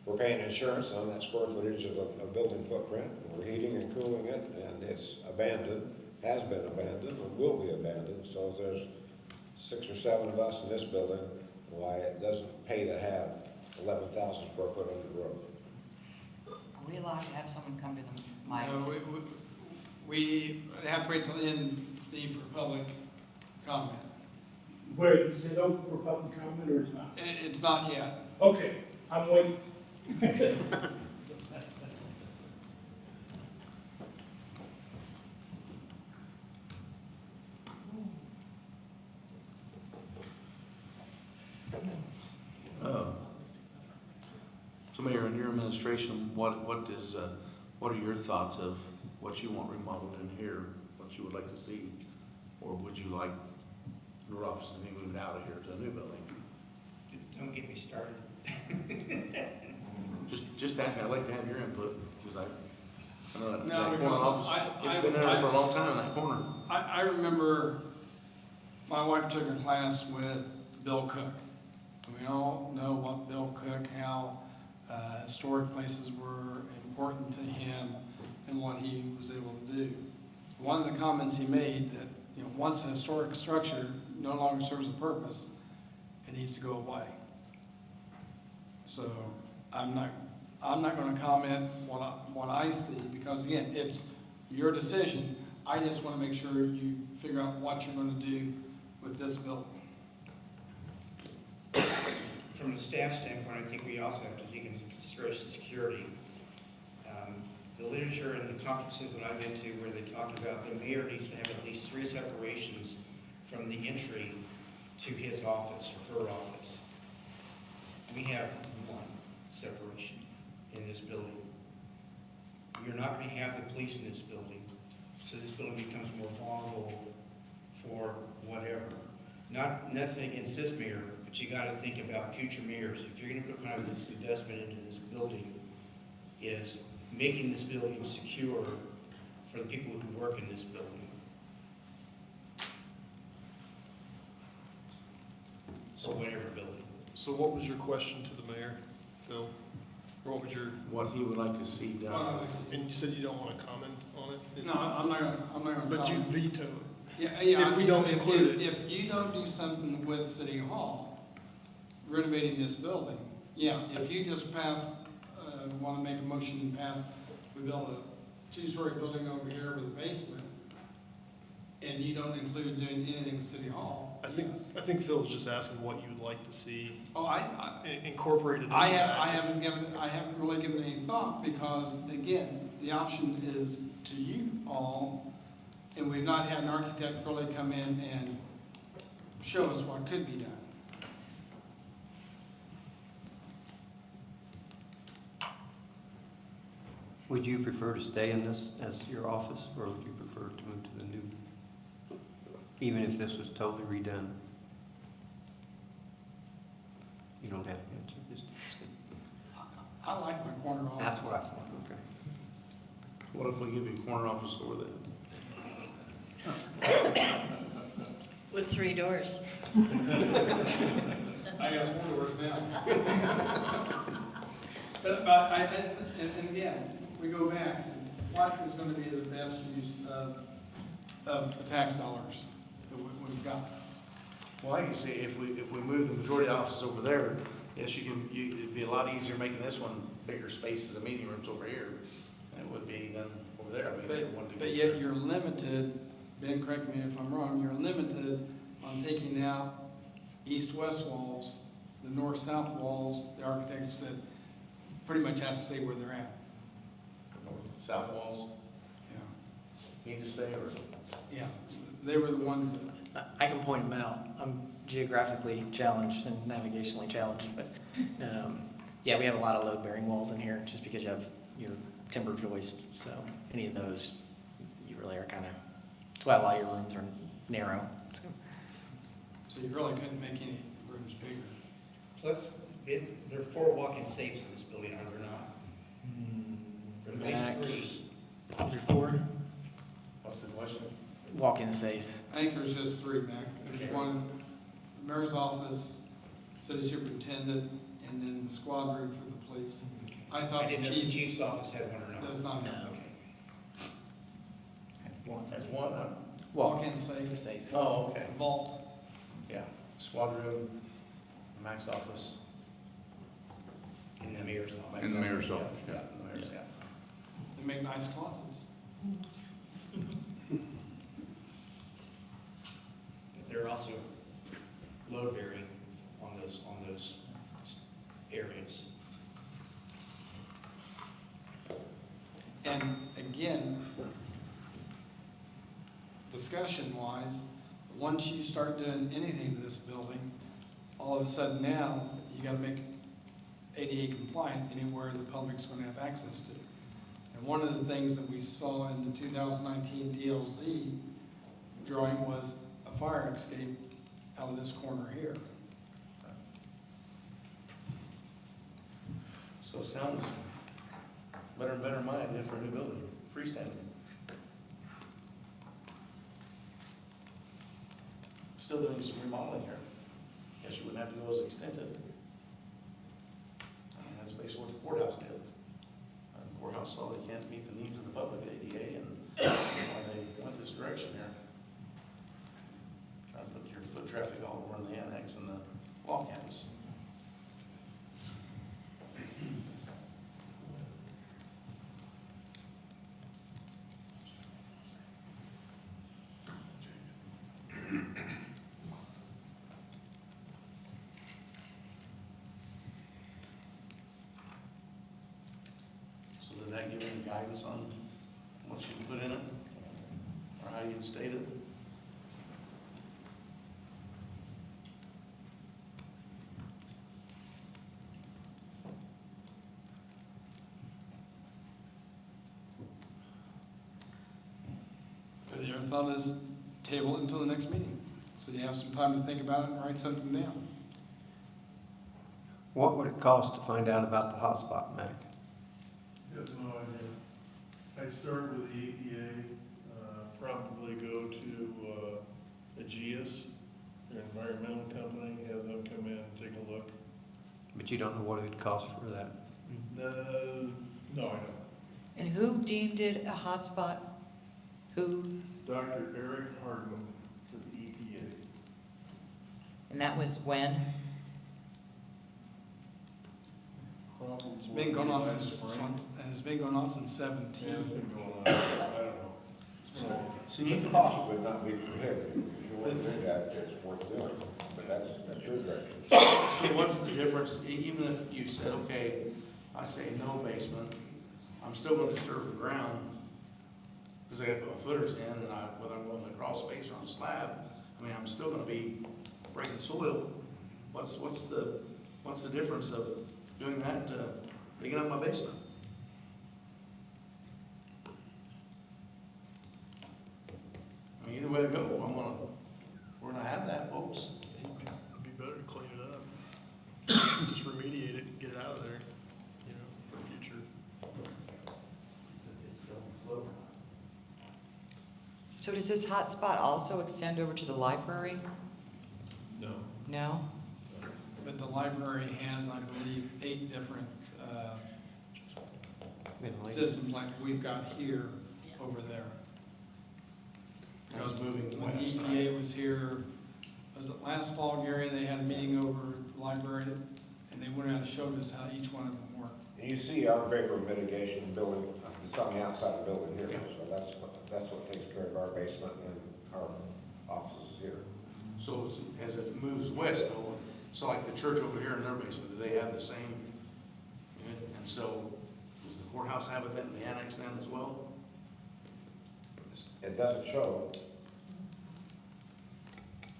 We're paying insurance on that square footage of a building footprint. We're heating and cooling it, and it's abandoned. has been abandoned and will be abandoned, so if there's 6 or 7 of us in this building, why it doesn't pay to have 11,000 square foot undergrowth. Are we allowed to have someone come to the mic? No, we have to wait till the end, Steve, for public comment. Wait, is it open for public comment or is it not? It's not yet. Okay, I'm waiting. So Mayor, in your administration, what are your thoughts of what you want remodeled in here, what you would like to see? Or would you like your office to be moved out of here to a new building? Don't get me started. Just asking, I'd like to have your input, because I know that No, corner because office, it's been there for a long time, that corner. I remember my wife took a class with Bill Cook. We all know what Bill Cook, how historic places were important to him and what he was able to do. One of the comments he made that, you know, once a historic structure no longer serves a purpose, it needs to go away. So I'm not going to comment what I see, because again, it's your decision. I just want to make sure you figure out what you're going to do with this building. From a staff standpoint, I think we also have to take into consideration security. The literature and the conferences that I've been to where they talk about the mayor needs to have at least 3 separations from the entry to his office or her office. We have 1 separation in this building. We are not going to have the police in this building, so this building becomes more vulnerable for whatever. Nothing against this mayor, but you got to think about future mayors. If you're going to put kind of this investment into this building, is making this building secure for the people who work in this building. Or whatever building. So what was your question to the mayor, Phil? Or what was your? What he would like to see done. And you said you don't want to comment on it? No, I'm not going to. But you veto it. Yeah. If we don't include it. If you don't do something with City Hall, renovating this building, yeah, if you just pass, want to make a motion and pass, we build a 2-story building over here with a basement, and you don't include doing anything with City Hall, I think Phil was just asking what you would like to see Oh, incorporated. I haven't really given any thought, because again, the option is to you all, and we've not had an architect really come in and show us what could be done. Would you prefer to stay in this as your office, or would you prefer to move to the new, even if this was totally redone? You don't have to answer, just I like my corner office. that's what I thought, okay. What if we give you a corner office door then? With 3 doors. I got 4 doors now. But and again, we go back, what is going to be the best use of the tax dollars that we've got? Well, I can see if we move the majority of the offices over there, yes, it'd be a lot easier making this one bigger spaces and meeting rooms over here than it would be than over there. I mean, if they wanted to But go yet there. you're limited, Ben, correct me if I'm wrong, you're limited on taking out east-west walls, the north-south walls. The architects said pretty much has to stay where they're at. South walls Yeah. need to stay, or? Yeah, they were the ones that, I can point them out. I'm geographically challenged and navigationally challenged, but yeah, we have a lot of load-bearing walls in here, just because you have your timber joist. So any of those, you really are kind of, that's why a lot of your rooms are narrow. so you really couldn't make any rooms bigger. Plus, there are 4 walk-in safes in this building, are there not? There are at least 3. Is there 4? What's the question? Walk-in safes. I think there's just 3, Mac. There's one, the mayor's office, city superintendent, and then the squad room for the police. I thought I didn't know the if the chief chief's office had one or not. does not have. Okay. One, as one, Walk-in safe, Safe. oh, okay, vault. yeah, squad room, max office. In the mayor's office. In the mayor's office, Yeah, yeah. in the mayor's, yeah. They make nice closets. But they're also load bearing on those areas. And again, discussion-wise, once you start doing anything to this building, all of a sudden now, you gotta make ADA compliant anywhere the public's gonna have access to. And one of the things that we saw in the 2019 DLZ drawing was a fire escape out of this corner here. So it sounds better and better in my idea for a new building, freestanding. Still doing some remodeling here. Guess you wouldn't have to go as extensive. I mean, that's basically what the courthouse did. The courthouse saw they can't meet the needs of the public, ADA, and that's why they went this direction here. Trying to put your foot traffic all over in the annex and the law campus. So did that give any guidance on what you can put in it? Or how you'd state it? The other thought is table it until the next meeting, so you have some time to think about it and write something down. What would it cost to find out about the hotspot, Mac? Have no idea. I'd start with the EPA, probably go to Aegeus, their environmental company, have them come in and take a look. But you don't know what it would cost for that. No, I don't. And who deemed it a hotspot? Who? Dr. Eric Hardman for the EPA. And that was when? Probably It's been going on last since, spring. and it's been going on since Yeah, 17. it's been going on, I don't know. So, So even The if cost would not be prohibitive. If you want to do that, it's worth doing, but that's your direction. So what's the difference, even if you said, okay, I say no basement, I'm still gonna disturb the ground, because I gotta put my footers in, and whether I'm going in the crawl space or on a slab, I mean, I'm still gonna be breaking soil. What's the difference of doing that to digging up my basement? I mean, either way I go, we're gonna have that, folks. It'd be better to clean it up. Just remediate it and get it out of there, you know, for the future. So does this hotspot also extend over to the library? no. No? But the library has, I believe, 8 different systems like we've got here over there. I was moving When west, right? EPA was here, was it last fall, Gary, they had a meeting over at the library, and they went out and showed us how each one of them worked. And you see our vapor mitigation building, it's on the outside of the building here, so that's what takes care of our basement and our offices here. So as it moves west though, so like the church over here in their basement, do they have the same? And so does the courthouse have it then, the annex then as well? It doesn't show.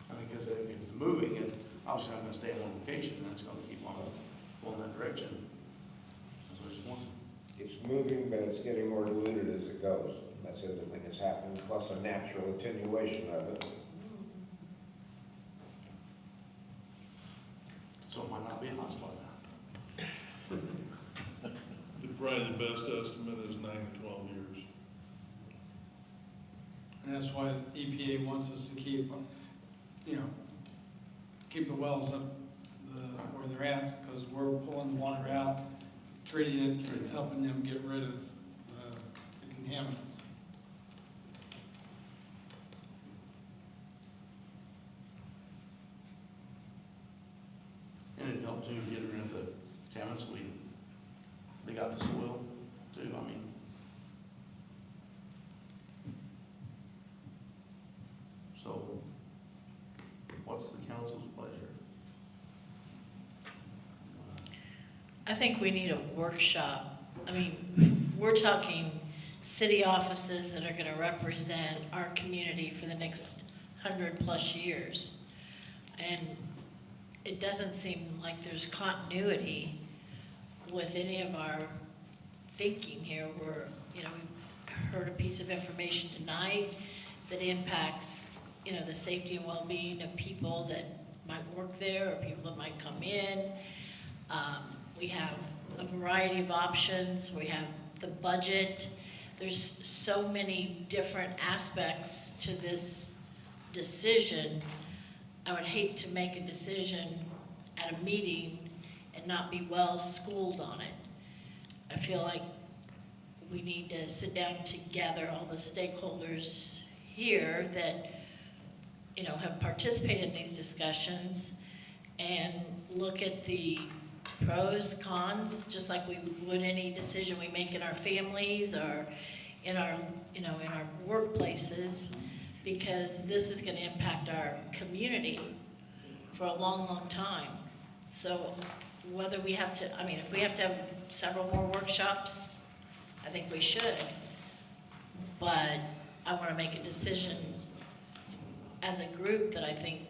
I mean, because if it's moving, it's obviously not gonna stay in one location, and it's gonna keep on going that direction. That's what I just wanted. It's moving, but it's getting more diluted as it goes. That's the other thing that's happening, plus a natural attenuation of it. So it might not be a hotspot now. Probably the best estimate is 9 to 12 years. And that's why EPA wants us to keep, keep the wells up where they're at, because we're pulling the water out, treating it, it's helping them get rid of the contaminants. Chris will too, I mean. So, what's the council's pleasure? I think we need a workshop. I mean, we're talking city offices that are gonna represent our community for the next 100+ years. And it doesn't seem like there's continuity with any of our thinking here. We heard a piece of information tonight that impacts, the safety and well-being of people that might work there or people that might come in. We have a variety of options. We have the budget. There's so many different aspects to this decision. I would hate to make a decision at a meeting and not be well schooled on it. I feel like we need to sit down together, all the stakeholders here that, have participated in these discussions, and look at the pros, cons, just like we would any decision we make in our families or in our, in our workplaces, because this is gonna impact our community for a long, long time. So whether we have to, if we have to have several more workshops, I think we should. But I wanna make a decision as a group that I think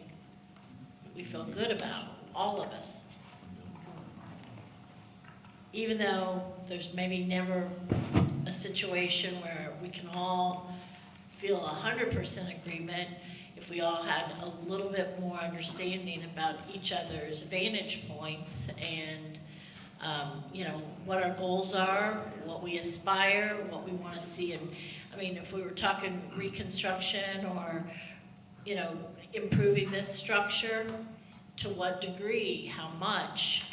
we feel good about, all of us. Even though there's maybe never a situation where we can all feel 100% agreement, if we all had a little bit more understanding about each other's vantage points and, what our goals are, what we aspire, what we want to see. And if we were talking reconstruction or, improving this structure, to what degree, how much?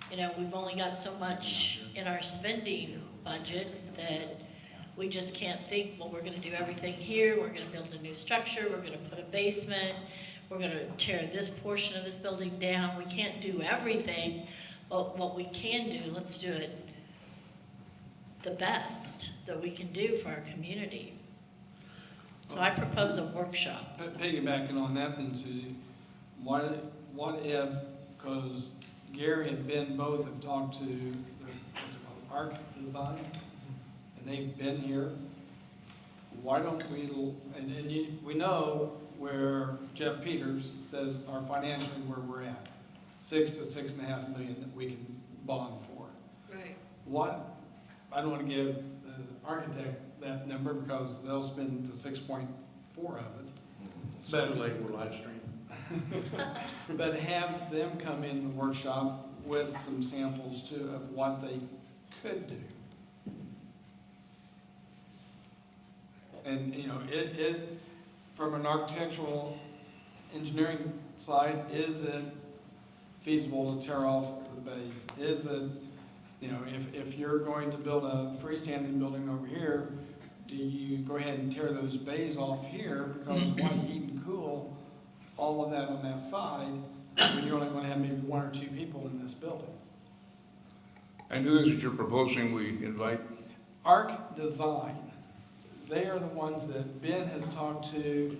We've only got so much in our spending budget that we just can't think, well, we're gonna do everything here, we're gonna build a new structure, we're gonna put a basement, we're gonna tear this portion of this building down. We can't do everything, but what we can do, let's do it the best that we can do for our community. So I propose a workshop. Piggybacking on that then, Susie, what if, because Gary and Ben both have talked to what's it called, Arc Design, and they've been here. Why don't we, we know where Jeff Peters says are financially where we're at, $6 to $6.5 million that we can bond for. Right. I don't want to give the architect that number because they'll spend the 6.4 of it. It's too late, we're live streaming. But have them come in the workshop with some samples too of what they could do. And, it from an architectural engineering side, is it feasible to tear off the bays? Is it, if you're going to build a freestanding building over here, do you go ahead and tear those bays off here because why heat and cool all of that on that side when you're only going to have maybe 1 or 2 people in this building? And who is it you're proposing we invite? Arc Design. They are the ones that Ben has talked to,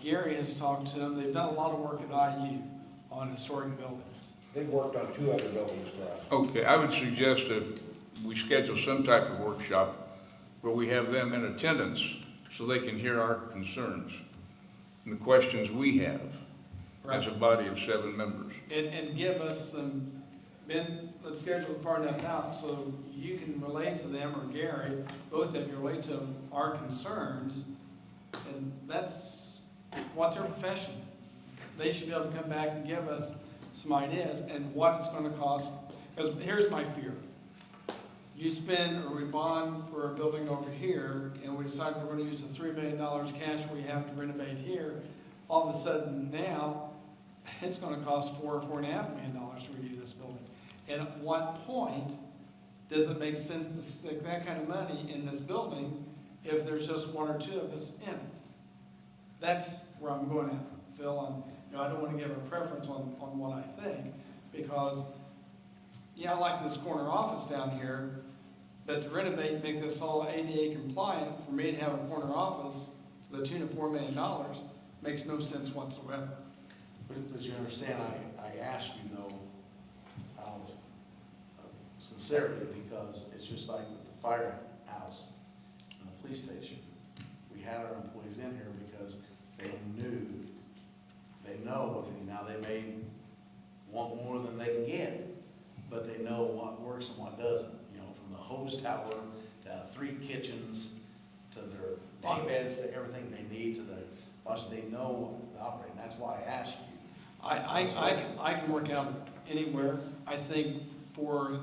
Gary has talked to them. They've done a lot of work at IU on historic buildings. They've worked on 2 other buildings for us. Okay, I would suggest if we schedule some type of workshop where we have them in attendance so they can hear our concerns and the questions we have as a body of 7 members. And give us some, Ben, let's schedule it far enough out so you can relate to them, or Gary, both of you relate to them, our concerns. And that's what their profession. They should be able to come back and give us some ideas and what it's going to cost. Because here's my fear. You spend or we bond for a building over here, and we decide we're going to use the $3 million cash we have to renovate here. All of a sudden now, it's going to cost $4 or $4.5 million to redo this building. And at what point does it make sense to stick that kind of money in this building if there's just 1 or 2 of us in it? That's where I'm going at, Phil. I don't want to give a preference on what I think, because yeah, I like this corner office down here, but to renovate and make this all ADA compliant, for me to have a corner office to the tune of $4 million makes no sense whatsoever. But you understand, I asked you, though, out of sincerity, because it's just like with the firehouse and the police station. We had our employees in here because they know what they, now they may want more than they can get, but they know what works and what doesn't. You know, from the hose tower to 3 kitchens, to their bunk beds, to everything they need, to the bunch, they know what to operate, and that's why I asked you. I can work out anywhere. I think for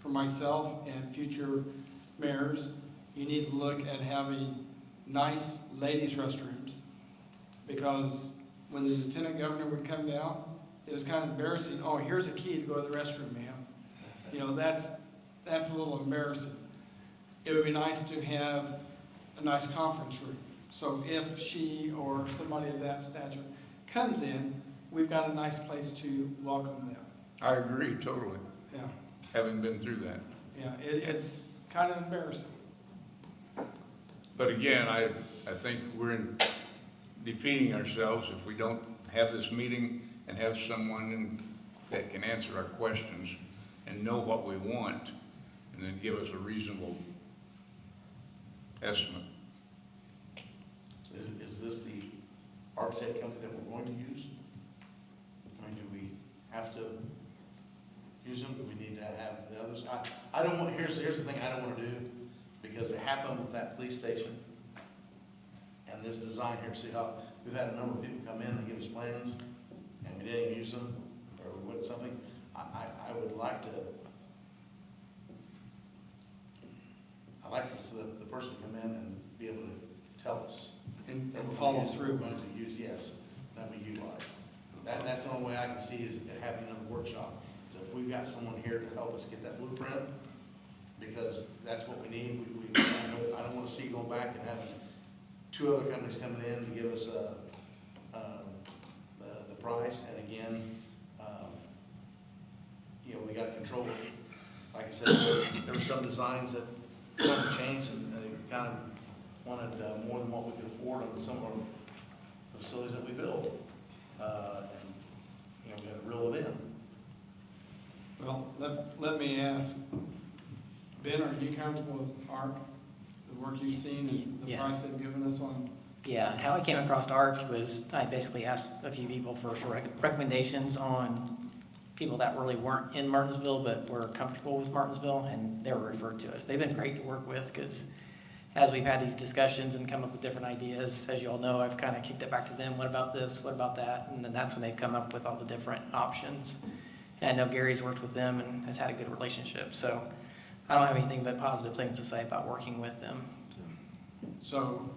myself and future mayors, you need to look at having nice ladies' restrooms, because when the lieutenant governor would come down, it was kind of embarrassing. Oh, here's a key to go to the restroom, ma'am. You know, that's a little embarrassing. It would be nice to have a nice conference room. So if she or somebody of that stature comes in, we've got a nice place to welcome them. I agree totally, Yeah, having been through that. yeah, it's kind of embarrassing. But again, I think we're defeating ourselves if we don't have this meeting and have someone that can answer our questions and know what we want, and then give us a reasonable estimate. Is this the architect company that we're going to use? I mean, do we have to use them? Do we need to have the others? I don't want, here's the thing I don't want to do, because it happened with that police station and this design here. See how we've had a number of people come in and give us plans and we didn't use them, or we went something. I would like to, I'd like for the person to come in and be able to tell us. And follow through. Going to use, yes, that we utilize. That's the only way I can see is having another workshop. So if we've got someone here to help us get that blueprint, because that's what we need. I don't want to see going back and having 2 other companies coming in to give us the price. And again, you know, we got to control it. Like I said, there were some designs that kind of changed, and they kind of wanted more than what we could afford on some of our facilities that we built. And, you know, we had to reel it in. Well, let me ask, Ben, are you comfortable with ARC, the work you've seen and the Yeah. price they've given us on? Yeah, how I came across ARC was I basically asked a few people for recommendations on people that really weren't in Martinsville but were comfortable with Martinsville, and they were referred to us. They've been great to work with, because as we've had these discussions and come up with different ideas, as you all know, I've kind of kicked it back to them. What about this? What about that? And then that's when they've come up with all the different options. And I know Gary's worked with them and has had a good relationship. So I don't have anything but positive things to say about working with them. So,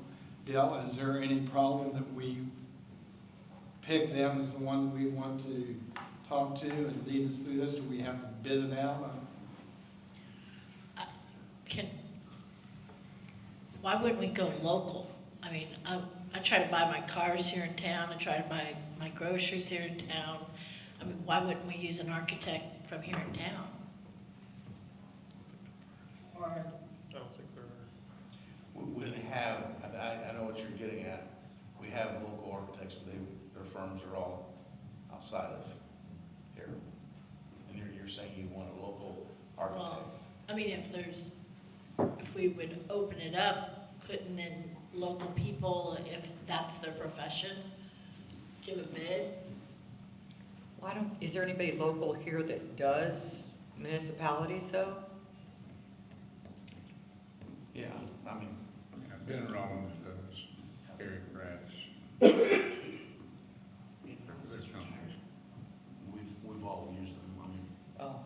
Dale, is there any problem that we pick them as the one we want to talk to and lead us through this? Do we have to bid it out? Why wouldn't we go local? I mean, I try to buy my cars here in town, I try to buy my groceries here in town. I mean, why wouldn't we use an architect from here in town? Or, I don't think there are. We have, I know what you're getting at. We have local architects, but their firms are all outside of here. And you're saying you want a local architect? well, I mean, if we would open it up, couldn't then local people, if that's their profession, give a bid? Is there anybody local here that does municipalities though? Yeah, I mean, Ben Rollins does, Eric Ratz. we've all used them. I mean, Oh,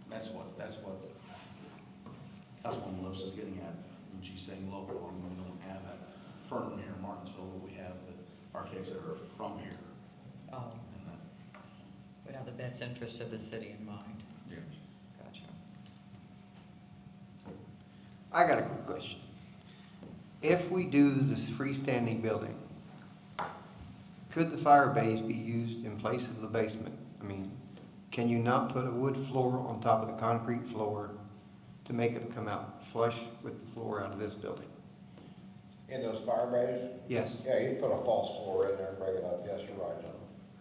that's what Councilwoman Lewis is getting at when she's saying local. I mean, we don't have that firm here in Martinsville, but we have the architects that are from here. oh, And that, would have the best interest of the city in mind. Yes. Gotcha. I got a quick question. If we do this freestanding building, could the fire bays be used in place of the basement? I mean, can you not put a wood floor on top of the concrete floor to make it come out flush with the floor out of this building? In those fire bays? Yes, Yeah, you put a false floor in there and break it up. Yes, you're right, John.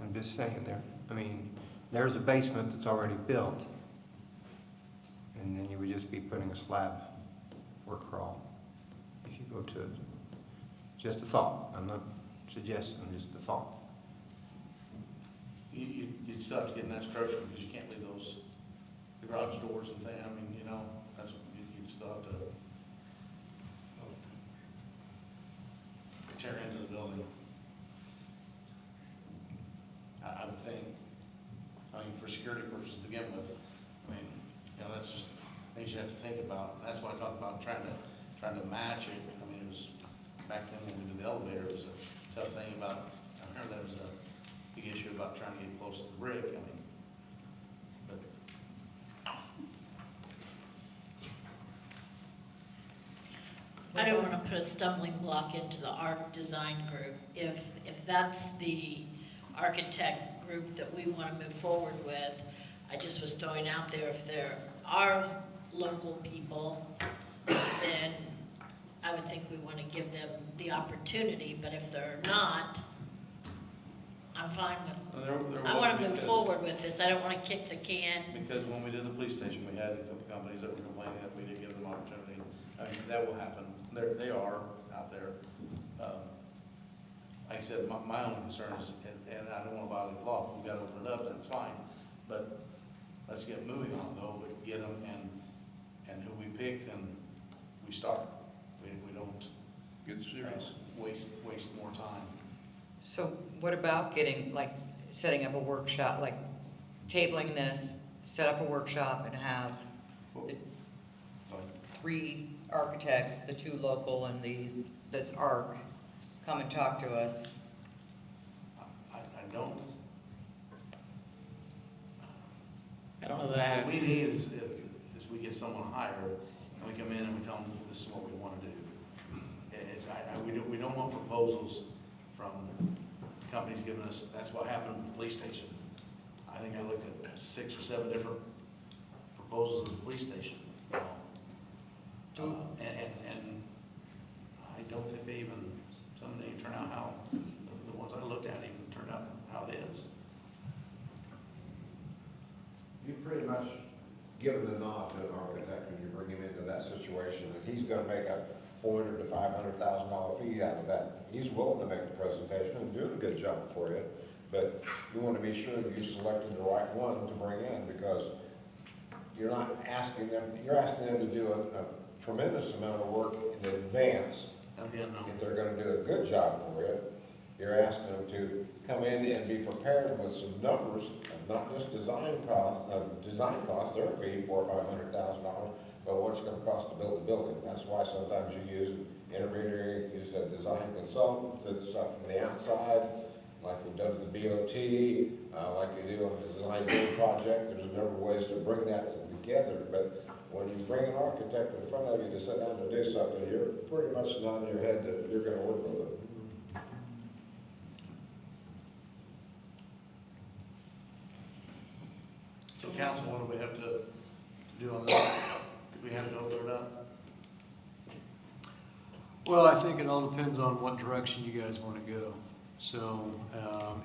I'm just saying there. I mean, there's a basement that's already built. And then you would just be putting a slab or crawl if you go to it. Just a thought. I'm not suggesting, just a thought. You'd still have to get in that structure because you can't leave the garage doors and things. I mean, you know, that's what you'd still have to tear into the building. I would think, I mean, for security purposes to begin with, I mean, you know, that's just things you have to think about. That's why I talked about trying to match it. I mean, it was, back then when we did the elevator, it was a tough thing about, I remember that was a big issue about trying to get close to the brick. I mean, but I don't want to put a stumbling block into the ARC design group. If that's the architect group that we want to move forward with, I just was throwing out there, if there are local people, then I would think we want to give them the opportunity, but if they're not, I'm fine with, I want to move forward with this. I don't want to kick the can. because when we did the police station, we had a couple companies that were complaining that we didn't give them opportunity. I mean, that will happen. They are out there. Like I said, my only concern is, and I don't want to violate the law, if we've got to open it up, that's fine. But let's get moving on it though, but get them, and who we pick, then we start. We don't Get serious. waste more time. So what about getting, like, setting up a workshop, like tabling this, set up a workshop and have the But 3 architects, the 2 local and this ARC, come and talk to us? I don't. I don't know that I had. What we need is we get someone hired, and we come in and we tell them, this is what we want to do. We don't want proposals from companies giving us, that's what happened with the police station. I think I looked at 6 or 7 different proposals of the police station. And I don't think they even, some of them didn't turn out how, the ones I looked at even turned out how it is. You pretty much give him the nod to an architect when you bring him into that situation, that he's gonna make a $400,000 to $500,000 fee out of that. He's willing to make the presentation and doing a good job for you, but you want to be sure that you selected the right one to bring in, because you're not asking them, you're asking them to do a tremendous amount of work in advance. If they're gonna do a good job for you, you're asking them to come in and be prepared with some numbers, not just design costs, their fee, $400,000 or $500,000, but what it's gonna cost to build a building. That's why sometimes you use intermediary, use a design consultant to stuff from the outside, like we've done with the BOT, like you do on the design build project. There's a number of ways to bring that together, but when you bring an architect in front of you to sit down and do something, you're pretty much nodding your head that you're gonna work with it. So council, what do we have to do on that? Do we have to open it up? Well, I think it all depends on what direction you guys want to go. So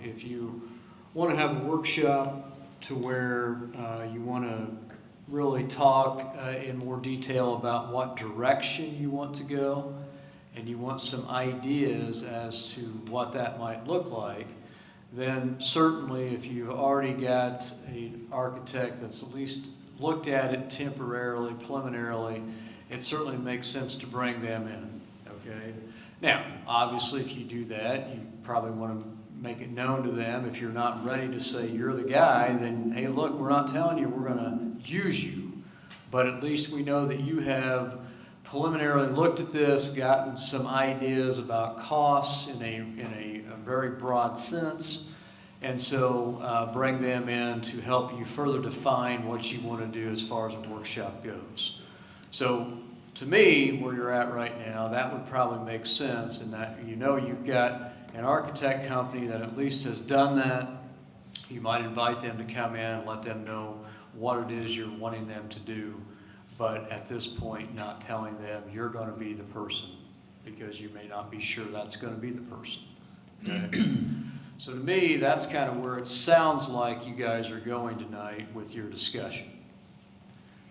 if you want to have a workshop to where you want to really talk in more detail about what direction you want to go, and you want some ideas as to what that might look like, then certainly if you've already got an architect that's at least looked at it temporarily, preliminarily, it certainly makes sense to bring them in, okay? Now, obviously, if you do that, you probably want to make it known to them. If you're not ready to say you're the guy, then, hey, look, we're not telling you we're going to use you, but at least we know that you have preliminarily looked at this, gotten some ideas about costs in a very broad sense, and so bring them in to help you further define what you want to do as far as a workshop goes. So to me, where you're at right now, that would probably make sense, in that you know you've got an architect company that at least has done that. You might invite them to come in, let them know what it is you're wanting them to do, but at this point, not telling them you're going to be the person, because you may not be sure that's going to be the person. Okay? So to me, that's kind of where it sounds like you guys are going tonight with your discussion.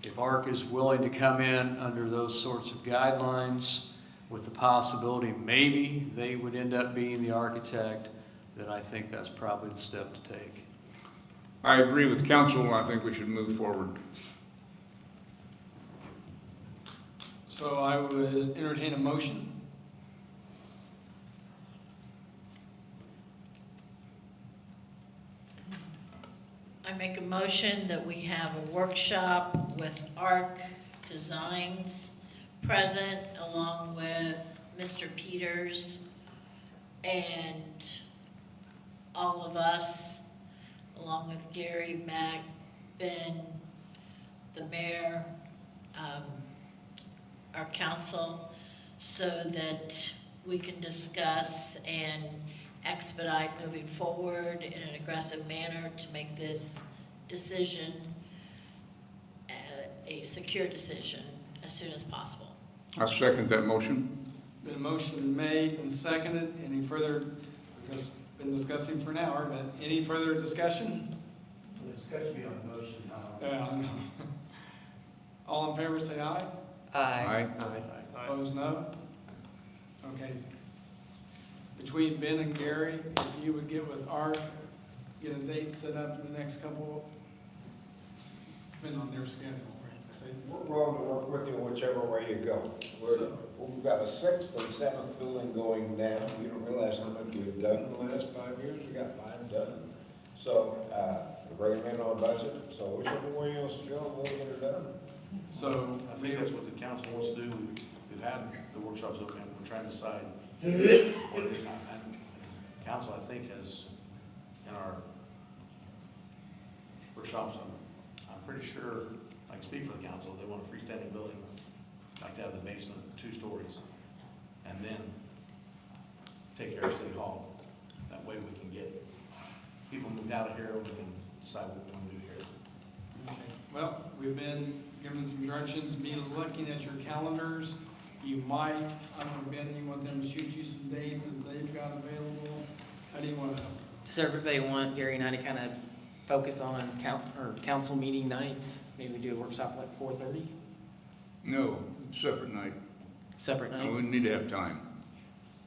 If ARC is willing to come in under those sorts of guidelines with the possibility maybe they would end up being the architect, then I think that's probably the step to take. I agree with council. I think we should move forward. So I would entertain a motion. I make a motion that we have a workshop with ARC Designs present, along with Mr. Peters and all of us, along with Gary, Mac, Ben, the mayor, our council, so that we can discuss and expedite moving forward in an aggressive manner to make this decision a secure decision as soon as possible. I second that motion. Been a motion made and seconded. Any further, we've just been discussing for an hour, but any further discussion? The discussion be on the motion, not on. Yeah, I know. All in favor, say aye. Aye. Opposed, no? Okay. Between Ben and Gary, if you would get with Art, get a date set up in the next couple, depending on their schedule. We're willing to work with you whichever way you go. We've got a 6th and 7th building going down. You don't realize how much we've done in the last 5 years. We got 5 done. So, we're bringing in on budget. So whichever way you want to go, we'll get it done. So I think that's what the council wants to do. We've had the workshops open, and we're trying to decide what it is. Council, I think, has, in our workshops, I'm pretty sure, I can speak for the council, they want a freestanding building, like to have the basement 2 stories, and then take care of City Hall. That way we can get people moved out of here, we can decide what we want to do here. Okay. Well, we've been given some directions, be looking at your calendars. You might, I don't know, Ben, you want them to shoot you some dates that they've got available? How do you want to? Does everybody want Gary and I to kind of focus on council meeting nights? Maybe we do a workshop like 4:30? No, separate night. Separate night? We need to have time.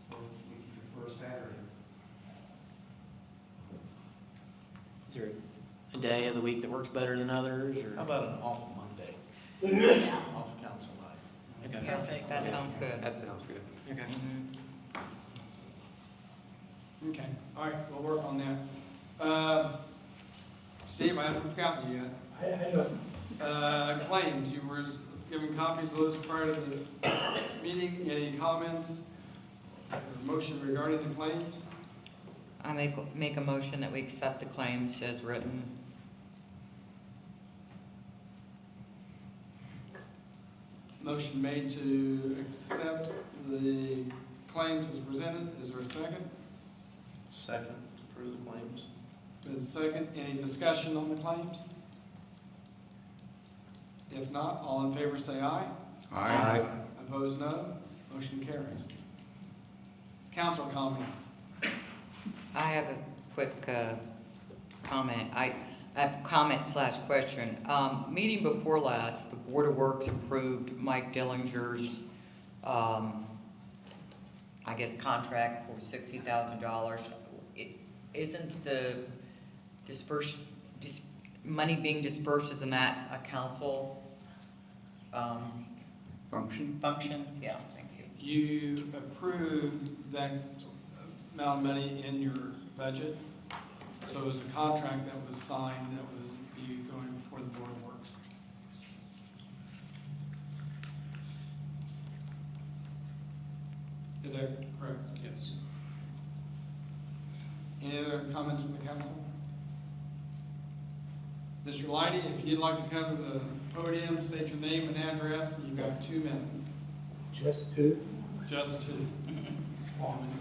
For Saturday. Is there a day of the week that works better than others, or? How about an off Monday? Yeah. Off council night. Okay. Perfect. That sounds good. That sounds good. Okay. Okay, all right, we'll work on that. Steve, I haven't forgotten you yet. Claims, you were given copies of those prior to the meeting. Any comments or motion regarding the claims? I make a motion that we accept the claims as written. Motion made to accept the claims as presented. Is there a second? Second, to approve the claims. Been second. Any discussion on the claims? If not, all in favor say aye. Aye. Opposed, no. Motion carries. Council comments. I have a quick comment. I have comment/question. Meeting before last, the Board of Works approved Mike Dillinger's, I guess, contract for $60,000. Isn't the money being dispersed, isn't that a council Function? function? Yeah, thank you. You approved that amount of money in your budget. So it was a contract that was signed that was you going before the Board of Works. Is that correct? Yes. Any other comments from the council? Mr. Lighty, if you'd like to come to the podium, state your name and address, you've got 2 minutes. Just 2? Just 2.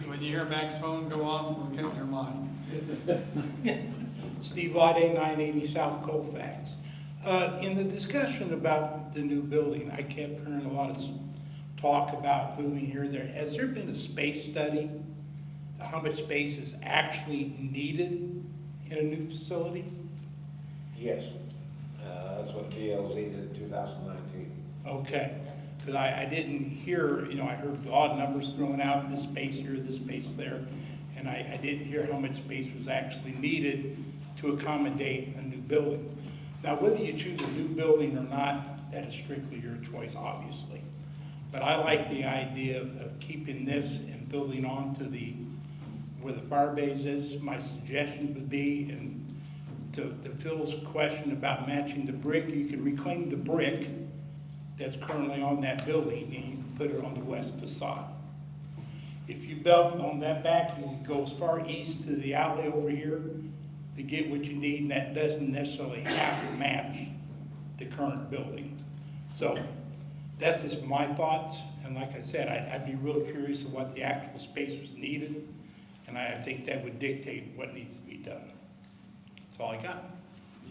When you hear Mac's phone go off, we're counting your mind. Steve Laude, 980 South Colfax. In the discussion about the new building, I kept hearing a lot of talk about moving here or there. Has there been a space study? How much space is actually needed in a new facility? Yes, that's what DLZ did in 2019. Okay, because I didn't hear, I heard odd numbers thrown out, this space here, this space there, and I didn't hear how much space was actually needed to accommodate a new building. Now, whether you choose a new building or not, that is strictly your choice, obviously. But I like the idea of keeping this and building on to where the fire base is. My suggestion would be, and to Phil's question about matching the brick, you could reclaim the brick that's currently on that building and you can put it on the west facade. If you built on that back, you can go as far east to the alley over here to get what you need, and that doesn't necessarily have to match the current building. So that's just my thoughts, and like I said, I'd be real curious of what the actual space was needed, and I think that would dictate what needs to be done. That's all I got.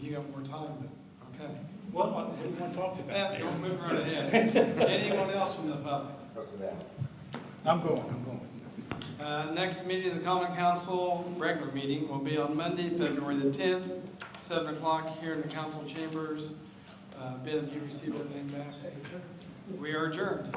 You got more time, but, okay. Well, what do you want to talk about? Yeah, don't move right ahead. Anyone else from the public? I'm going. Next meeting of the Common Council, regular meeting, will be on Monday, February the 10th, 7 o'clock here in the council chambers. Ben, have you received everything back? We are adjourned.